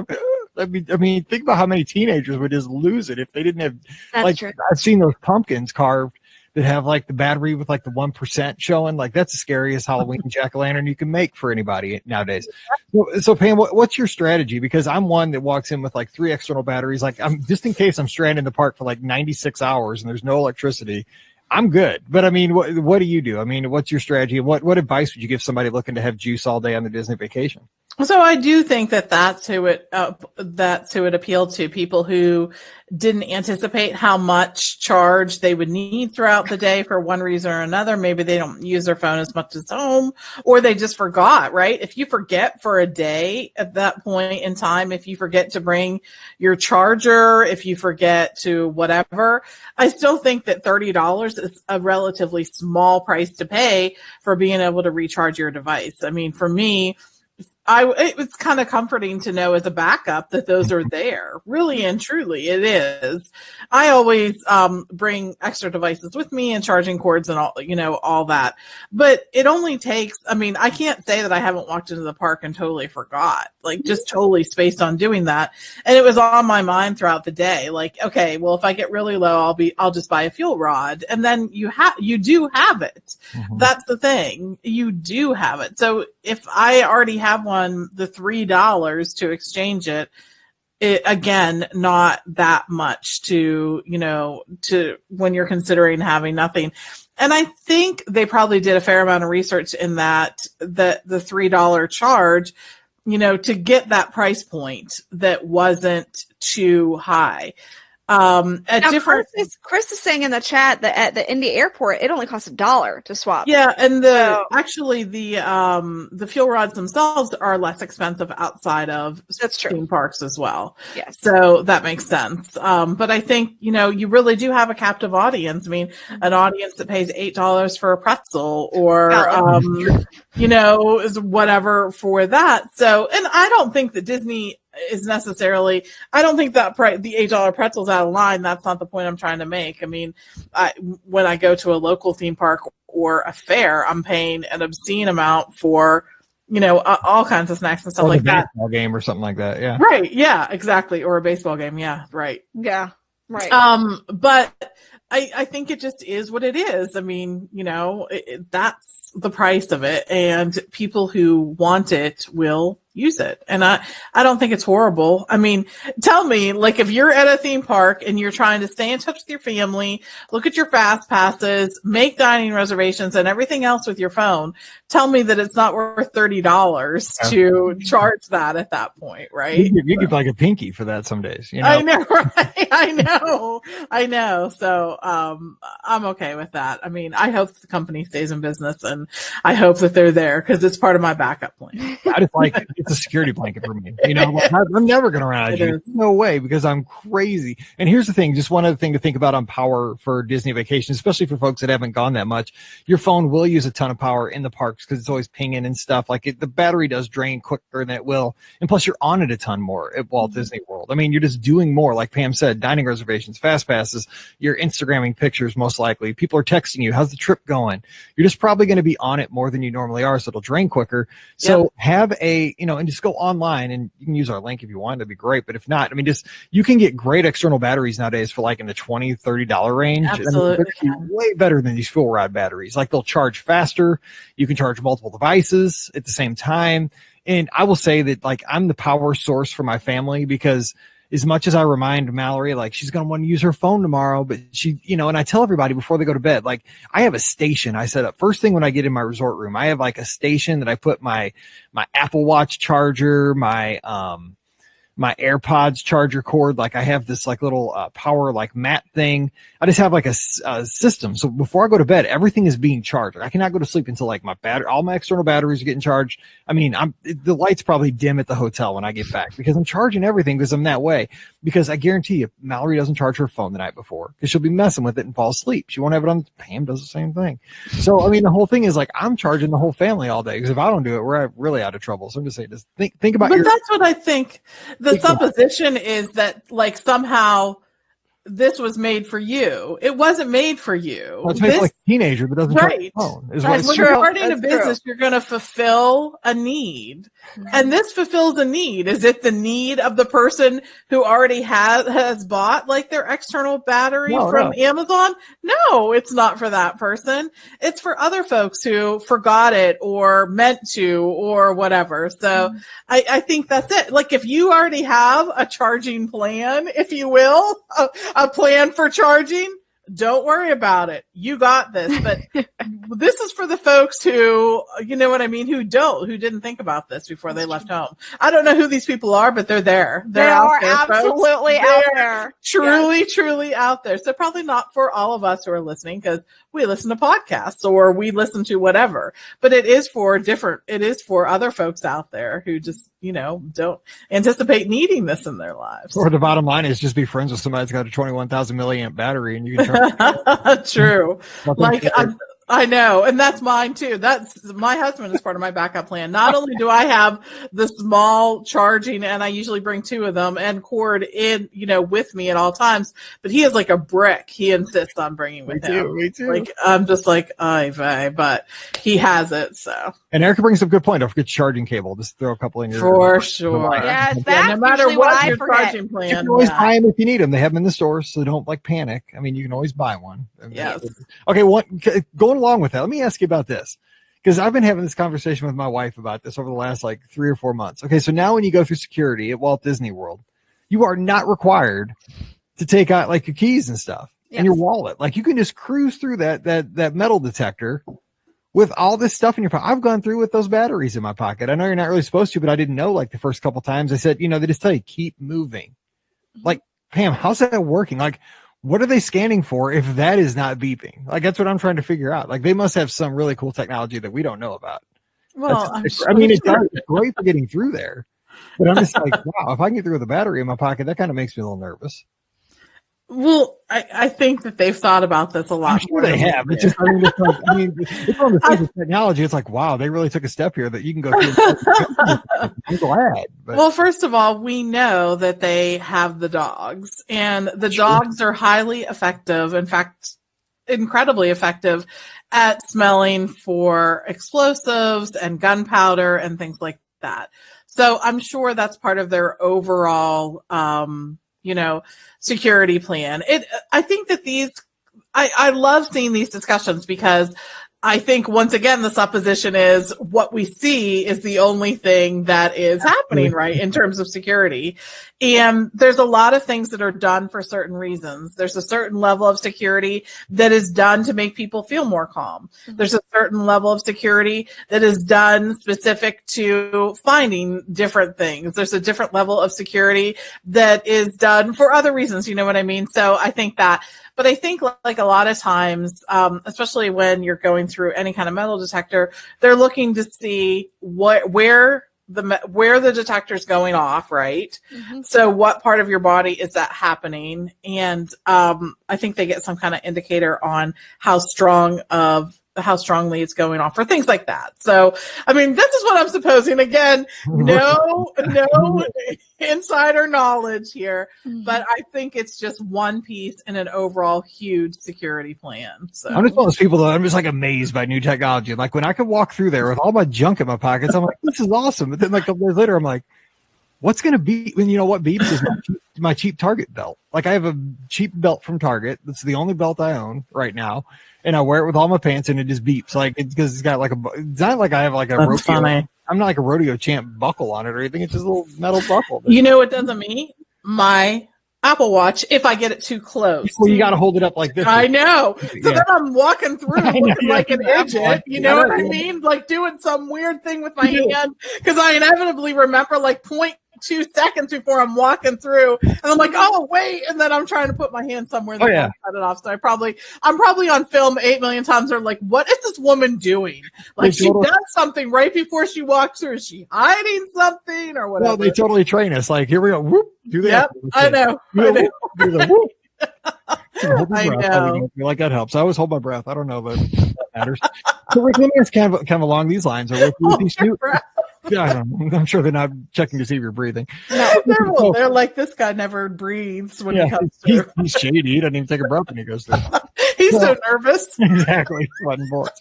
Think about how many teenagers would just lose it if they didn't have. That's true. I've seen those pumpkins carved that have the battery with the 1% showing. That's the scariest Halloween jack-o'-lantern you can make for anybody nowadays. So Pam, what's your strategy? Because I'm one that walks in with 3 external batteries. I'm just in case I'm stranded in the park for 96 hours and there's no electricity. I'm good. But what do you do? What's your strategy? What advice would you give somebody looking to have juice all day on the Disney vacation? So I do think that that's who it appealed to, people who didn't anticipate how much charge they would need throughout the day for one reason or another. Maybe they don't use their phone as much as home, or they just forgot, right? If you forget for a day at that point in time, if you forget to bring your charger, if you forget to whatever, I still think that $30 is a relatively small price to pay for being able to recharge your device. I mean, for me, it was kind of comforting to know as a backup that those are there. Really and truly, it is. I always bring extra devices with me and charging cords and all that. But it only takes, I mean, I can't say that I haven't walked into the park and totally forgot, like just totally spaced on doing that. And it was on my mind throughout the day. Like, okay, well, if I get really low, I'll just buy a FuelRod. And then you do have it. Mm-hmm. That's the thing. You do have it. So if I already have one, the $3 to exchange it, again, not that much to when you're considering having nothing. And I think they probably did a fair amount of research in that the $3 charge, to get that price point that wasn't too high. Chris is saying in the chat that at the Indy airport, it only costs $1 to swap. Yeah. And the fuel rods themselves are less expensive outside of theme parks as well. Yes. So that makes sense. But I think, you really do have a captive audience. I mean, an audience that pays $8 for a pretzel or, is whatever for that. So, and I don't think that Disney is necessarily, I don't think that the $8 pretzel's out of line. That's not the point I'm trying to make. I mean, when I go to a local theme park or a fair, I'm paying an obscene amount for, all kinds of snacks and stuff like that. Baseball game or something like that. Yeah. Right. Yeah, exactly. Or a baseball game. Yeah. Right. Yeah. Right. But I think it just is what it is. I mean, that's the price of it, and people who want it will use it. And I don't think it's horrible. I mean, tell me, like, if you're at a theme park and you're trying to stay in touch with your family, look at your fast passes, make dining reservations and everything else with your phone, tell me that it's not worth $30 to charge that at that point, right? You get like a pinky for that some days. I know, right? I know. So I'm okay with that. I mean, I hope the company stays in business, and I hope that they're there because it's part of my backup plan. I just like it's a security blanket for me. I'm never going to run out of juice. No way, because I'm crazy. And here's the thing, just one other thing to think about on power for Disney Vacation, especially for folks that haven't gone that much. Your phone will use a ton of power in the parks because it's always pinging and stuff. Like the battery does drain quicker than it will. And plus you're on it a ton more at Walt Disney World. I mean, you're just doing more. Like Pam said, dining reservations, fast passes, you're Instagramming pictures most likely. People are texting you, how's the trip going? You're just probably going to be on it more than you normally are, so it'll drain quicker. So have and just go online, and you can use our link if you want. That'd be great. But if not, I mean, you can get great external batteries nowadays for like in the $20, $30 range. Absolutely. I mean, way better than these FuelRod batteries. Like they'll charge faster. You can charge multiple devices at the same time. And I will say that like I'm the power source for my family, because as much as I remind Mallory, like she's going to want to use her phone tomorrow, but she, and I tell everybody before they go to bed, like I have a station I set up first thing when I get in my resort room. I have like a station that I put my Apple Watch charger, my AirPods charger cord. Like I have this like little power like mat thing. I just have like a system. So before I go to bed, everything is being charged. I cannot go to sleep until like all my external batteries are getting charged. I mean, the lights probably dim at the hotel when I get back because I'm charging everything because I'm that way. Because I guarantee you, Mallory doesn't charge her phone the night before because she'll be messing with it and fall asleep. She won't have it on. Pam does the same thing. So, I mean, the whole thing is like I'm charging the whole family all day because if I don't do it, we're really out of trouble. So I'm just saying, just think about But that's what I think. The supposition is that like somehow this was made for you. It wasn't made for you. Well, it's made for like a teenager, but doesn't charge the phone. When you're starting a business, you're going to fulfill a need. Mm-hmm. And this fulfills a need. Is it the need of the person who already has bought like their external battery from Amazon? No, it's not for that person. It's for other folks who forgot it or meant to or whatever. So I think that's it. Like if you already have a charging plan, if you will, a plan for charging, don't worry about it. You got this. But this is for the folks who, you know what I mean, who didn't think about this before they left home. I don't know who these people are, but they're there. They are absolutely out there. Truly out there. So probably not for all of us who are listening, because we listen to podcasts or we listen to whatever, but it is for other folks out there who just, don't anticipate needing this in their lives. Or the bottom line is just be friends with somebody that's got a 21,000 milliamp battery and you can turn True. I know. And that's mine too. That's my husband is part of my backup plan. Not only do I have the small charging, and I usually bring 2 of them and cord in, with me at all times, but he is like a brick. He insists on bringing with him. Me too. Like, I'm just like, but he has it. So. And Erica brings up a good point. Don't forget charging cable. Just throw a couple in your. For sure. Yes, that's no matter what your charging plan. You can always buy them if you need them. They have them in the stores, so don't panic. I mean, you can always buy one. Yes. Okay. Going along with that, let me ask you about this, because I've been having this conversation with my wife about this over the last 3 or 4 months. Okay, so now when you go through security at Walt Disney World, you are not required to take out your keys and stuff and your wallet. You can just cruise through that metal detector with all this stuff in your pocket. I've gone through with those batteries in my pocket. I know you're not really supposed to, but I didn't know the first couple times. I said, they just tell you keep moving. Pam, how's that working? What are they scanning for if that is not beeping? That's what I'm trying to figure out. They must have some really cool technology that we don't know about. Well, it's great for getting through there, but I'm just wow, if I can get through with a battery in my pocket, that kind of makes me a little nervous. Well, I think that they've thought about this a lot. I'm sure they have. It's just, it's on the things of technology. It's wow, they really took a step here that you can go through. I'm glad. But. Well, first of all, we know that they have the dogs, and the dogs are highly effective. In fact, incredibly effective at smelling for explosives and gunpowder and things like that. So I'm sure that's part of their overall, security plan. I think that I love seeing these discussions, because I think once again, the supposition is what we see is the only thing that is happening, right, in terms of security. And there's a lot of things that are done for certain reasons. There's a certain level of security that is done to make people feel more calm. Mm-hmm. There's a certain level of security that is done specific to finding different things. There's a different level of security that is done for other reasons. You know what I mean? So I think that. But I think a lot of times, especially when you're going through any kind of metal detector, they're looking to see where the detector's going off, right? Mm-hmm. So what part of your body is that happening? And I think they get some kind of indicator on how strongly it's going off, for things like that. So, I mean, this is what I'm supposing. Again, no insider knowledge here, but I think it's just one piece in an overall huge security plan. So I'm just one of those people that I'm just amazed by new technology. When I could walk through there with all my junk in my pockets, I'm like, this is awesome. But then a couple days later, I'm like, what's going to beep? And you know what beeps is my cheap Target belt. I have a cheap belt from Target. That's the only belt I own right now. And I wear it with all my pants, and it just beeps. Because it's got it's not like I have a rodeo. Funny. I'm not like a rodeo champ buckle on it or anything. It's just a little metal buckle. You know what doesn't me? My Apple Watch, if I get it too close. Well, you got to hold it up like this. I know. So then I'm walking through looking like an idiot. You know what I mean? Doing some weird thing with my hand, because I inevitably remember 0.2 seconds before I'm walking through, and I'm like, oh wait, and then I'm trying to put my hand somewhere that I cut it off. So I'm probably on film 8 million times. They're like, what is this woman doing? She does something right before she walks through. Is she hiding something or whatever? No, they totally train us. Here we go. Whoop, do that. Yep, I know. Do the whoop. I know. I that helps. I always hold my breath. I don't know, but that matters. So Rick, let me ask kind of along these lines. Yeah, I don't know. I'm sure they're not checking to see if you're breathing. No, they're like, this guy never breathes when he comes through. He's shady. He doesn't even take a breath when he goes through. He's so nervous. Exactly. Sweating bullets.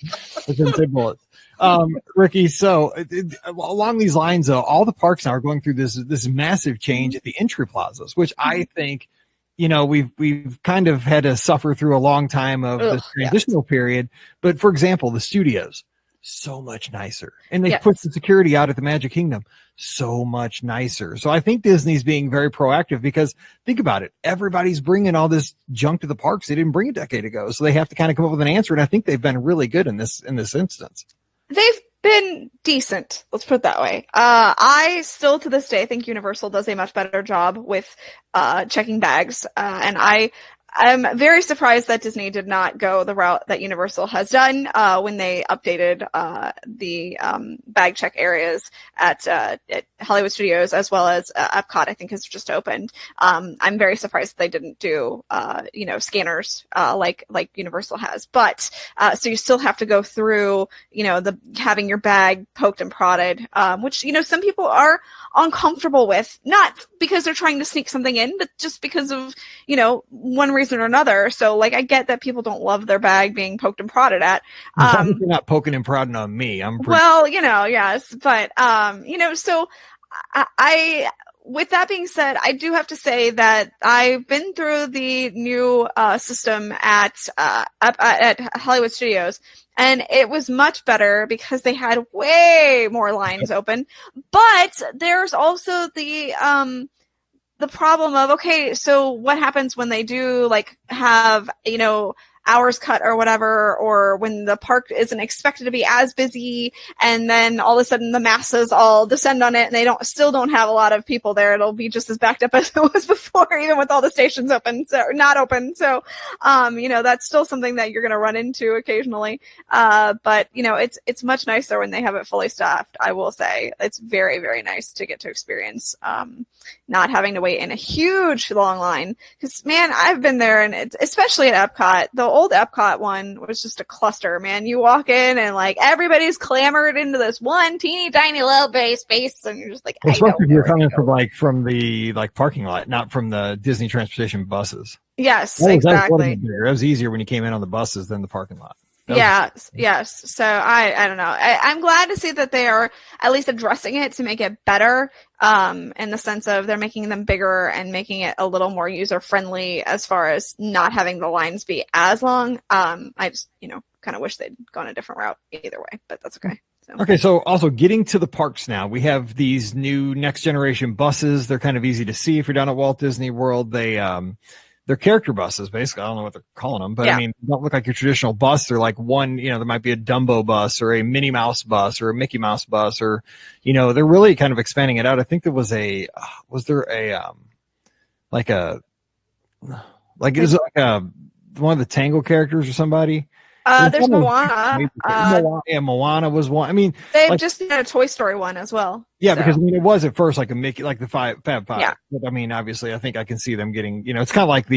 Bullets. Rikki, so along these lines, though, all the parks now are going through this massive change at the entry plazas, which I think, we've kind of had to suffer through a long time of this transitional period. But for example, the studios. so much nicer. And they Yes. put the security out at the Magic Kingdom so much nicer. So I think Disney's being very proactive because think about it. Everybody's bringing all this junk to the parks they didn't bring a decade ago. So they have to kind of come up with an answer. And I think they've been really good in this instance. They've been decent. Let's put it that way. I still to this day think Universal does a much better job with checking bags. And I'm very surprised that Disney did not go the route that Universal has done when they updated the bag check areas at Hollywood Studios as well as Epcot. I think has just opened. I'm very surprised that they didn't do scanners like Universal has. But so you still have to go through the having your bag poked and prodded, which some people are uncomfortable with, not because they're trying to sneak something in, but just because of one reason or another. So I get that people don't love their bag being poked and prodded at. As long as you're not poking and prodding on me, I'm pretty yes, but so I with that being said, I do have to say that I've been through the new system at Hollywood Studios, and it was much better because they had way more lines open. But there's also the problem of, okay, so what happens when they do have, hours cut or whatever, or when the park isn't expected to be as busy and then all of a sudden the masses all descend on it and they still don't have a lot of people there. It'll be just as backed up as it was before, even with all the stations open, so not open. So, that's still something that you're going to run into occasionally. But it's much nicer when they have it fully staffed. I will say it's very, very nice to get to experience, not having to wait in a huge long line. Cause man, I've been there and especially at Epcot, the old Epcot one was just a cluster, man. You walk in and everybody's clamored into this one teeny tiny little space, and you're just like, especially if you're coming from the parking lot, not from the Disney transportation buses. Yes, exactly. exactly. It was easier when you came in on the buses than the parking lot. Yes. So I don't know. I'm glad to see that they are at least addressing it to make it better, in the sense of they're making them bigger and making it a little more user friendly as far as not having the lines be as long. I just, kind of wish they'd gone a different route either way, but that's okay. Okay, so also getting to the parks now, we have these new next generation buses. They're kind of easy to see if you're down at Walt Disney World. They're character buses, basically. I don't know what they're calling them, but yeah. I mean, they don't look like your traditional bus. They're like one, there might be a Dumbo bus or a Minnie Mouse bus or a Mickey Mouse bus, or, they're really kind of expanding it out. I think there was is it one of the Tango characters or somebody? There's Moana. Moana was one. I mean, they've just had a Toy Story one as well. Yeah, so. Because it was at first like a Mickey, like the Fab Five. Yeah. But I mean, obviously, I think I can see them getting. It's kind of like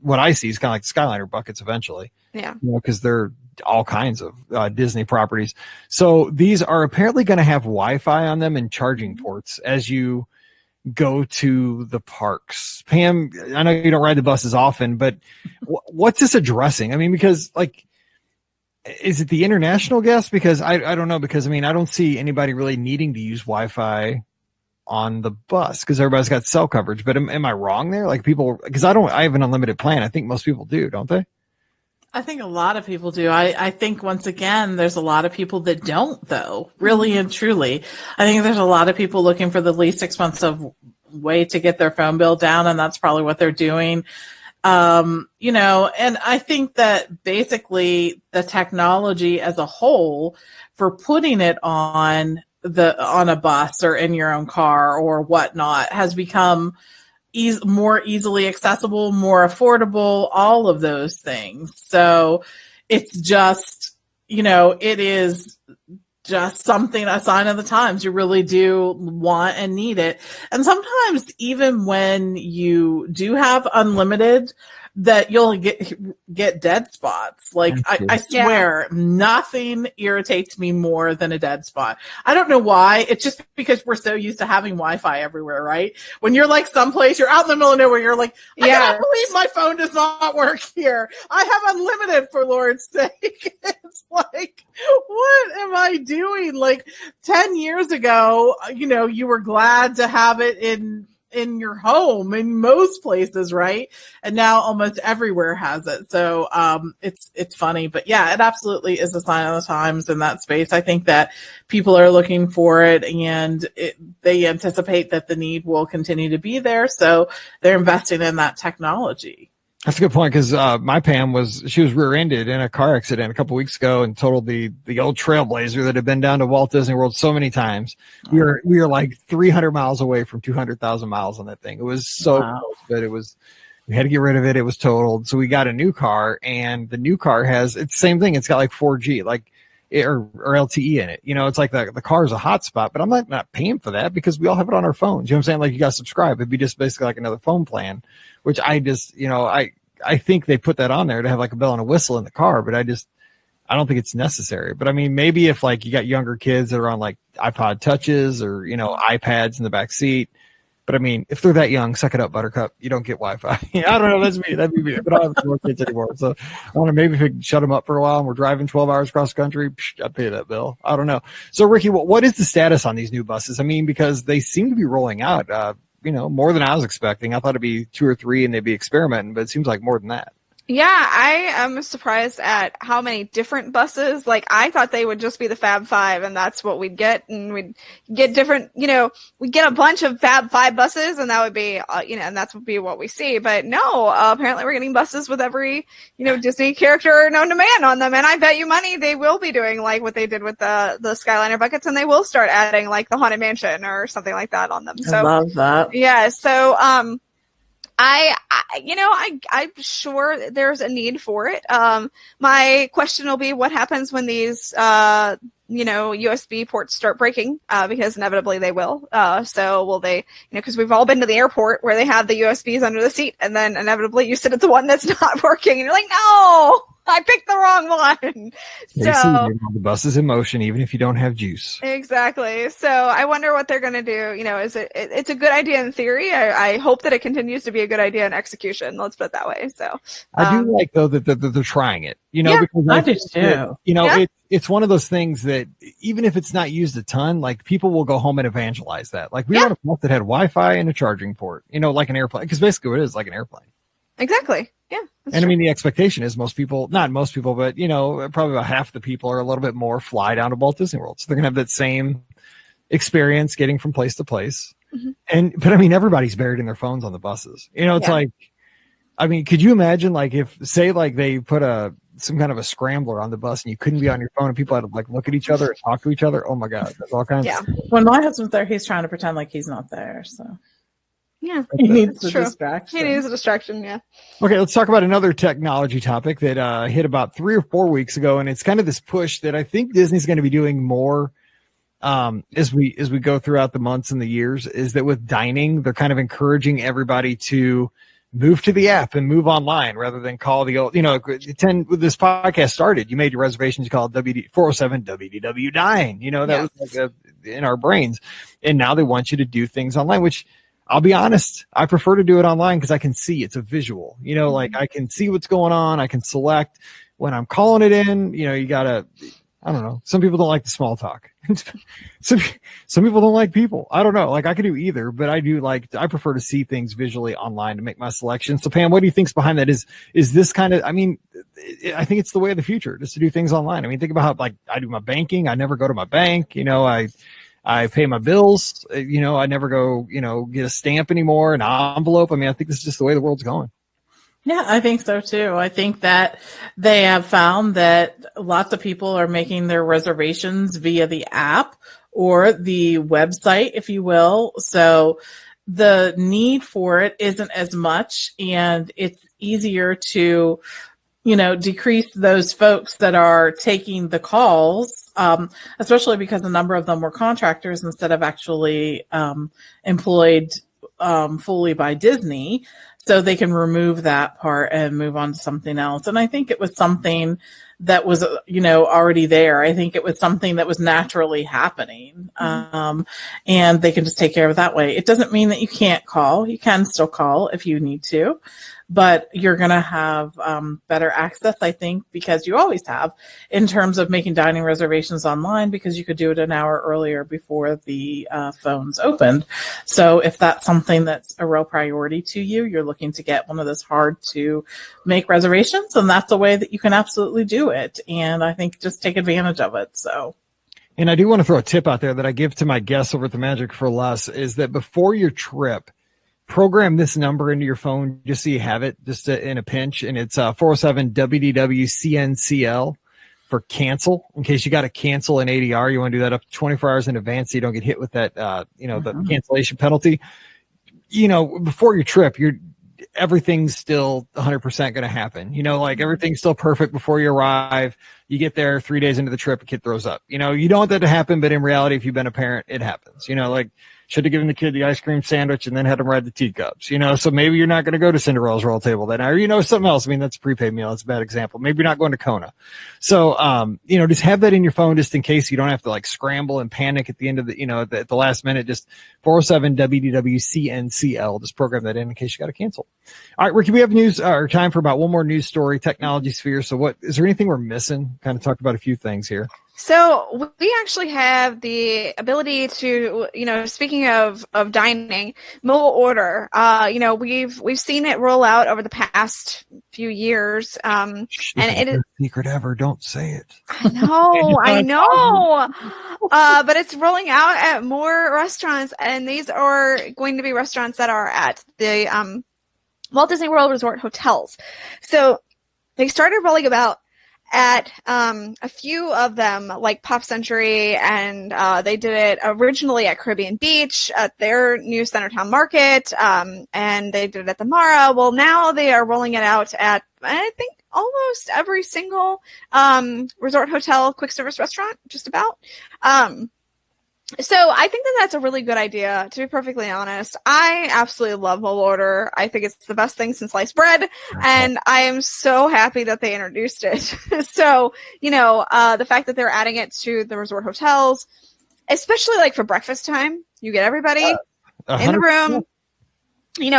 what I see is kind of like the Skyliner buckets eventually. Yeah. Because they're all kinds of Disney properties. So these are apparently going to have Wi-Fi on them and charging ports as you go to the parks. Pam, I know you don't ride the buses often, but what's this addressing? I mean, because is it the international guests? Because I don't know, because I don't see anybody really needing to use Wi-Fi on the bus because everybody's got cell coverage. But am I wrong there? Because I have an unlimited plan. I think most people do, don't they? I think a lot of people do. I think once again, there's a lot of people that don't though, really and truly. I think there's a lot of people looking for the least expensive way to get their phone bill down. And that's probably what they're doing. And I think that basically the technology as a whole for putting it on a bus or in your own car or whatnot has become more easily accessible, more affordable, all of those things. So it's just, it is just something, a sign of the times. You really do want and need it. And sometimes even when you do have unlimited, that you'll get dead spots. I swear, nothing irritates me more than a dead spot. I don't know why. It's just because we're so used to having Wi-Fi everywhere, right? When you're someplace, you're out in the middle of nowhere, you're like, I can't believe my phone does not work here. I have unlimited, for Lord's sake. It's like, what am I doing? 10 years ago, you were glad to have it in in your home in most places, right? And now almost everywhere has it. So it's funny, but yeah, it absolutely is a sign of the times in that space. I think that people are looking for it, and they anticipate that the need will continue to be there. So they're investing in that technology. That's a good point, because my Pam was rear-ended in a car accident a couple weeks ago and totaled the old Trailblazer that had been down to Walt Disney World so many times. We were like 300 miles away from 200,000 miles on that thing. It was so close, but we had to get rid of it. It was totaled. So we got a new car, and the new car it's the same thing. It's got like 4G, or LTE in it. It's like the car is a hotspot, but I'm not paying for that because we all have it on our phones. You know what I'm saying? Like, you got to subscribe. It'd be just basically like another phone plan, which I just, I think they put that on there to have like a bell and a whistle in the car, but I don't think it's necessary. But I mean, maybe if like you got younger kids that are on like iPod touches or, iPads in the back seat. But I mean, if they're that young, suck it up, Buttercup. You don't get Wi-Fi. I don't know. That's me. That'd be me. But I don't have more kids anymore. So I want to maybe if we can shut them up for a while and we're driving 12 hours across the country, I'd pay that bill. I don't know. So Rikki, what is the status on these new buses? I mean, because they seem to be rolling out, more than I was expecting. I thought it'd be 2 or 3 and they'd be experimenting, but it seems like more than that. Yeah, I am surprised at how many different buses. Like, I thought they would just be the Fab Five, and that's what we'd get, and we'd get different, we'd get a bunch of Fab Five buses, and that would be, and that's would be what we see. But no, apparently we're getting buses with every, Disney character known to man on them, and I bet you money they will be doing like what they did with the Skyliner buckets, and they will start adding like the Haunted Mansion or something like that on them. So I love that. Yeah, so I'm sure there's a need for it. My question will be what happens when these, USB ports start breaking, because inevitably they will. So will they, because we've all been to the airport where they have the USBs under the seat, and then inevitably you sit at the one that's not working and you're like, no, I picked the wrong one. So the bus is in motion, even if you don't have juice. Exactly. So I wonder what they're going to do. It's a good idea in theory. I hope that it continues to be a good idea in execution. Let's put it that way. So I do like though that they're trying it, yeah, because I do too. It's one of those things that even if it's not used a ton, like people will go home and evangelize that. Like we were on a bus that had Wi-Fi and a charging port, like an airplane, because basically what it is like an airplane. Exactly. Yeah. And true. I mean, the expectation is not most people, but, probably about half the people are a little bit more fly down to Walt Disney World. So they're going to have that same experience getting from place to place. Mm-hmm. But I mean, everybody's buried in their phones on the buses. It's like, I mean, could you imagine like if say like they put some kind of a scrambler on the bus and you couldn't be on your phone and people had to like look at each other and talk to each other? Oh my God. There's all kinds of stuff. When my husband's there, he's trying to pretend like he's not there. So. Yeah, he needs a distraction. He needs a distraction, yeah. Okay, let's talk about another technology topic that hit about 3 or 4 weeks ago, and it's kind of this push that I think Disney's going to be doing more as we go throughout the months and the years, is that with dining, they're kind of encouraging everybody to move to the app and move online rather than call the old, when this podcast started, you made your reservations, you called 407 WDW Dine, that was like in our brains. And now they want you to do things online, which I'll be honest, I prefer to do it online because I can see it's a visual, like I can see what's going on. I can select when I'm calling it in, you gotta, I don't know. Some people don't like the small talk. some people don't like people. I don't know. Like I could do either, but I prefer to see things visually online to make my selection. So Pam, what do you think's behind that? Is this kind of, I mean, I think it's the way of the future just to do things online. I mean, think about how like I do my banking. I never go to my bank, I pay my bills, I never go, get a stamp anymore, an envelope. I mean, I think this is just the way the world's going. Yeah, I think so too. I think that they have found that lots of people are making their reservations via the app or the website, if you will. So the need for it isn't as much, and it's easier to, decrease those folks that are taking the calls, especially because a number of them were contractors instead of actually employed fully by Disney. so they can remove that part and move on to something else. And I think it was something that was, already there. I think it was something that was naturally happening. And they can just take care of it that way. It doesn't mean that you can't call. You can still call if you need to, but you're going to have better access, I think, because you always have, in terms of making dining reservations online, because you could do it an hour earlier before the phones opened. So if that's something that's a real priority to you, you're looking to get one of those hard to make reservations, and that's a way that you can absolutely do it. And I think just take advantage of it. So. And I do want to throw a tip out there that I give to my guests over at the Magic for Less, is that before your trip, program this number into your phone just so you have it just in a pinch. And it's 407 WDW-CNCL for cancel, in case you got to cancel an ADR. You want to do that up to 24 hours in advance so you don't get hit with that, the cancellation penalty. Before your trip, everything's still 100% going to happen. Everything's still perfect before you arrive. You get there 3 days into the trip, a kid throws up. You don't want that to happen, but in reality, if you've been a parent, it happens. Should have given the kid the ice cream sandwich and then had him ride the teacups, so maybe you're not going to go to Cinderella's Royal Table that night, or, something else. I mean, that's a prepaid meal. That's a bad example. Maybe you're not going to Kona. So, just have that in your phone just in case you don't have to scramble and panic at the end of at the last minute. Just 407 WDW-CNCL. Just program that in case you got to cancel. All right, Rikki, we have news or time for about one more news story, technology sphere. So is there anything we're missing? Kind of talked about a few things here. So we actually have the ability to, speaking of dining, mobile order. We've seen it roll out over the past few years. And it is secret ever. Don't say it. I know. But it's rolling out at more restaurants, and these are going to be restaurants that are at the Walt Disney World Resort hotels. So they started rolling about at a few of them, like Pop Century, and they did it originally at Caribbean Beach at their new Centertown Market, and they did it at the Mara. Well, now they are rolling it out at, I think, almost every single resort hotel quick service restaurant, just about. So I think that that's a really good idea, to be perfectly honest. I absolutely love mobile order. I think it's the best thing since sliced bread, and I am so happy that they introduced it. So, the fact that they're adding it to the resort hotels, especially for breakfast time, you get everybody in the room.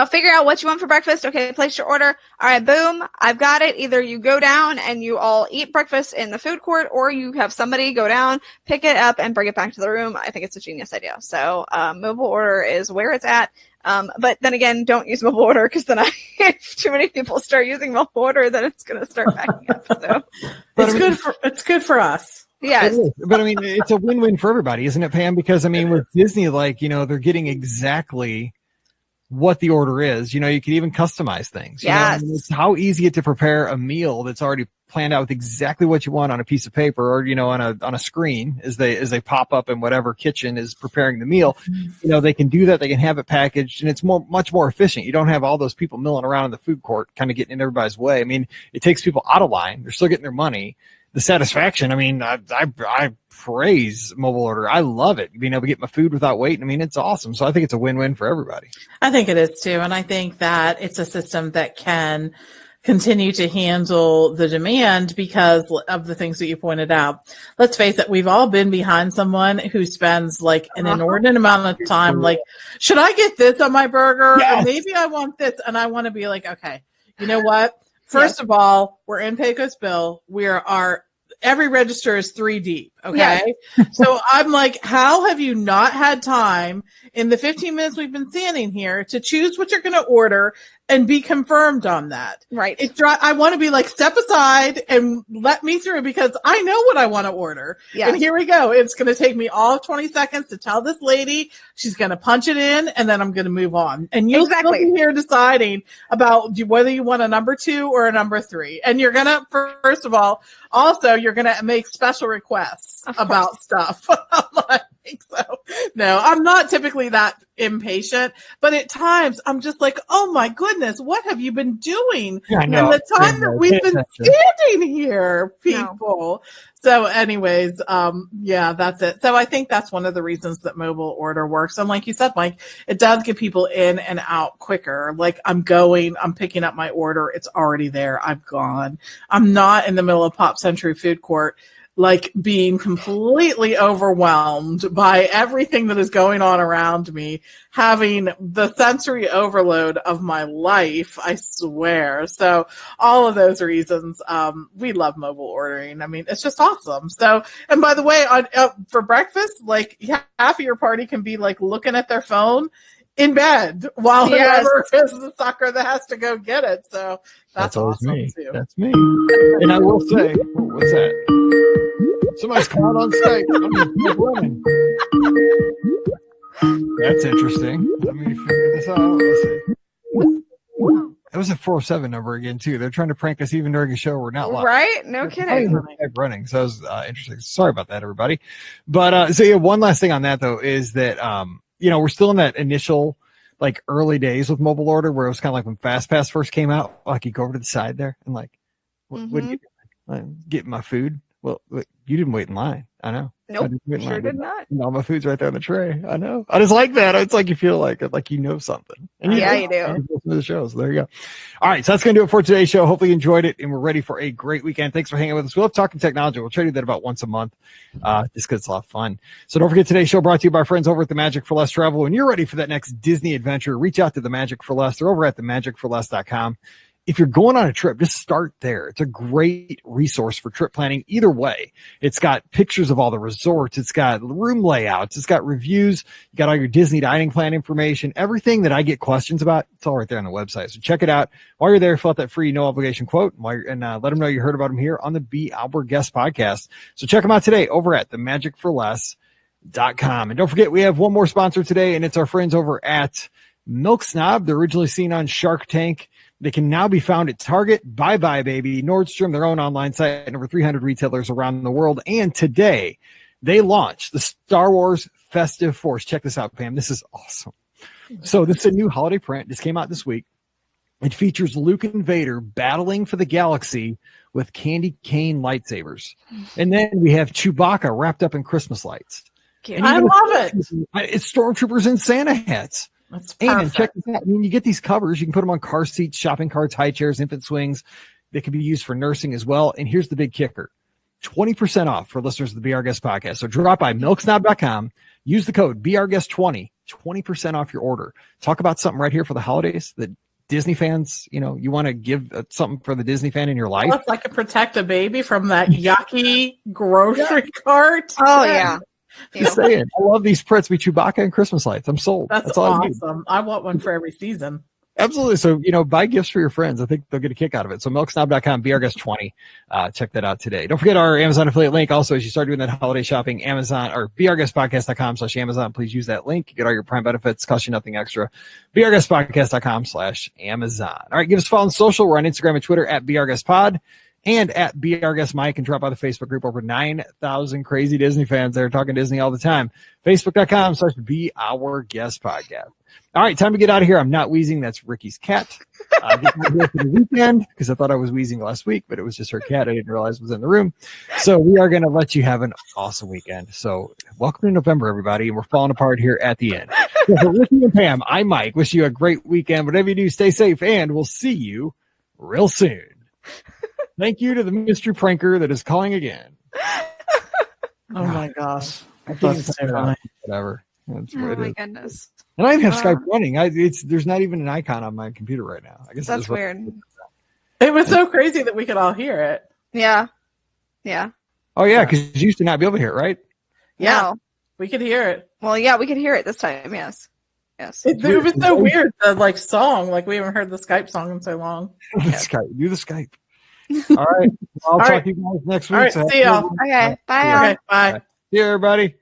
Figure out what you want for breakfast. Okay, place your order. All right, boom, I've got it. Either you go down and you all eat breakfast in the food court, or you have somebody go down, pick it up, and bring it back to the room. I think it's a genius idea. So mobile order is where it's at. But then again, don't use mobile order, because then if too many people start using mobile order, then it's going to start backing up. So it's good for us. Yes. But it's a win-win for everybody, isn't it, Pam? Because with Disney, they're getting exactly what the order is. You can even customize things. Yes. It's how easy it to prepare a meal that's already planned out with exactly what you want on a piece of paper, or on a screen as they pop up in whatever kitchen is preparing the meal. They can do that. They can have it packaged, and it's much more efficient. You don't have all those people milling around in the food court kind of getting in everybody's way. It takes people out of line. They're still getting their money. The satisfaction, I praise mobile order. I love it. Being able to get my food without waiting. It's awesome. So I think it's a win-win for everybody. I think it is too. And I think that it's a system that can continue to handle the demand because of the things that you pointed out. Let's face it, we've all been behind someone who spends an inordinate amount of time, should I get this on my burger? Yes. Or maybe I want this. And I want to be okay, you know what? First of all, we're in Pecos Bill. Every register is 3 deep. Okay. Yes. So I'm how have you not had time in the 15 minutes we've been standing here to choose what you're going to order and be confirmed on that? Right. I want to be step aside and let me through, because I know what I want to order. Yes. And here we go. It's going to take me all of 20 seconds to tell this lady. She's going to punch it in, and then I'm going to move on. And you'll still be here deciding about whether you want a number 2 or a number 3. And you're going to, first of all, also you're going to make special requests about stuff. I think so. No, I'm not typically that impatient, but at times I'm just oh my goodness, goodness, what have you been doing Yeah, I in know. the time that we've been standing here, people? No. So anyways, yeah, that's it. So I think that's one of the reasons that mobile order works. And like you said, Mike, it does get people in and out quicker. Like I'm picking up my order. It's already there. I've gone. I'm not in the middle of Pop Century Food Court, like being completely overwhelmed by everything that is going on around me, having the sensory overload of my life, I swear. So all of those reasons, we love mobile ordering. I mean, it's just awesome. So, and by the way, for breakfast, like half of your party can be like looking at their phone in bed while whoever is the sucker that has to go get it. So that's awesome me. too. That's me. And I will say, what's that? Somebody's calling on Skype. I'm gonna keep running. That's interesting. Let me figure this out. Let's see. That was a 407 number again, too. They're trying to prank us even during a show we're not live. Right? No kidding. Running. So that was interesting. Sorry about that, everybody. But so yeah, one last thing on that though is that we're still in that initial like early days with mobile order where it was kind of like when FastPass first came out. Like you go over to the side there and like, what do you get my food? Well, you didn't wait in line. I know. Nope. Sure did not. All my food's right there on the tray. I know. I just like that. It's like you feel like you know something. And you do. The show, so there you go. All right. So that's going to do it for today's show. Hopefully you enjoyed it and we're ready for a great weekend. Thanks for hanging with us. We love talking technology. We'll try to do that about once a month. Just because it's a lot of fun. So don't forget today's show brought to you by our friends over at the Magic for Less Travel. When you're ready for that next Disney adventure, reach out to the Magic for Less. They're over at themagicforless.com. If you're going on a trip, just start there. It's a great resource for trip planning either way. It's got pictures of all the resorts. It's got room layouts. It's got reviews. You got all your Disney dining plan information. Everything that I get questions about, it's all right there on the website. So check it out. While you're there, fill out that free no obligation quote and let them know you heard about them here on the Be Our Guest podcast. So check them out today over at themagicforless.com. And don't forget, we have one more sponsor today, and it's our friends over at Milk Snob. They're originally seen on Shark Tank. They can now be found at Target, Bye Bye Baby, Nordstrom, their own online site, and over 300 retailers around the world. And today, they launched the Star Wars Festive Force. Check this out, Pam. This is awesome. So this is a new holiday print. This came out this week. It features Luke and Vader battling for the galaxy with candy cane lightsabers. And then we have Chewbacca wrapped up in Christmas lights. I love it. It's stormtroopers and Santa hats. That's perfect. And check this out. I mean, you get these covers. You can put them on car seats, shopping carts, high chairs, infant swings. They can be used for nursing as well. And here's the big kicker. 20% off for listeners of the Be Our Guest podcast. So drop by milksnob.com. Use the code BeOurGuest20. 20% off your order. Talk about something right here for the holidays that Disney fans, you want to give something for the Disney fan in your life. Well, if I could protect a baby from that yucky grocery cart. Oh, yeah. Just saying. I love these prints with Chewbacca and Christmas lights. I'm sold. That's all awesome. I want one for every season. Absolutely. So, buy gifts for your friends. I think they'll get a kick out of it. So milksnob.com, BeOurGuest20. Check that out today. Don't forget our Amazon affiliate link. Also, as you start doing that holiday shopping, Amazon or BeOurGuestPodcast.com/Amazon. Please use that link. You get all your Prime benefits. Cost you nothing extra. BeOurGuestPodcast.com/Amazon. All right. Give us a follow on social. We're on Instagram and Twitter at BeOurGuestPod. And at Be Our Guest Mike, and drop by the Facebook group. Over 9,000 crazy Disney fans that are talking Disney all the time. Facebook.com/Be Our Guest Podcast. All right, time to get out of here. I'm not wheezing. That's Rikki's cat. Getting here for the weekend because I thought I was wheezing last week, but it was just her cat. I didn't realize was in the room. So we are going to let you have an awesome weekend. So welcome to November, everybody. And we're falling apart here at the end. So for Rikki and Pam, I'm Mike. Wish you a great weekend. Whatever you do, stay safe, and we'll see you real soon. Thank you to the mystery pranker that is calling again. Oh my gosh. Whatever. That's what it is. Goodness. And I even have Skype running. There's not even an icon on my computer right now. I guess that's weird. It was so crazy that we could all hear it. Yeah. Yeah. Oh yeah, because you used to not be able to hear it, right? Yeah. No. We could hear it. Well, yeah, we could hear it this time. Yes. Yes. It was so weird. The song, we haven't heard the Skype song in so long. Do the Skype. All right. I'll talk to you guys next week. All right. See y'all. Okay. Bye. Okay. Bye. See you, everybody.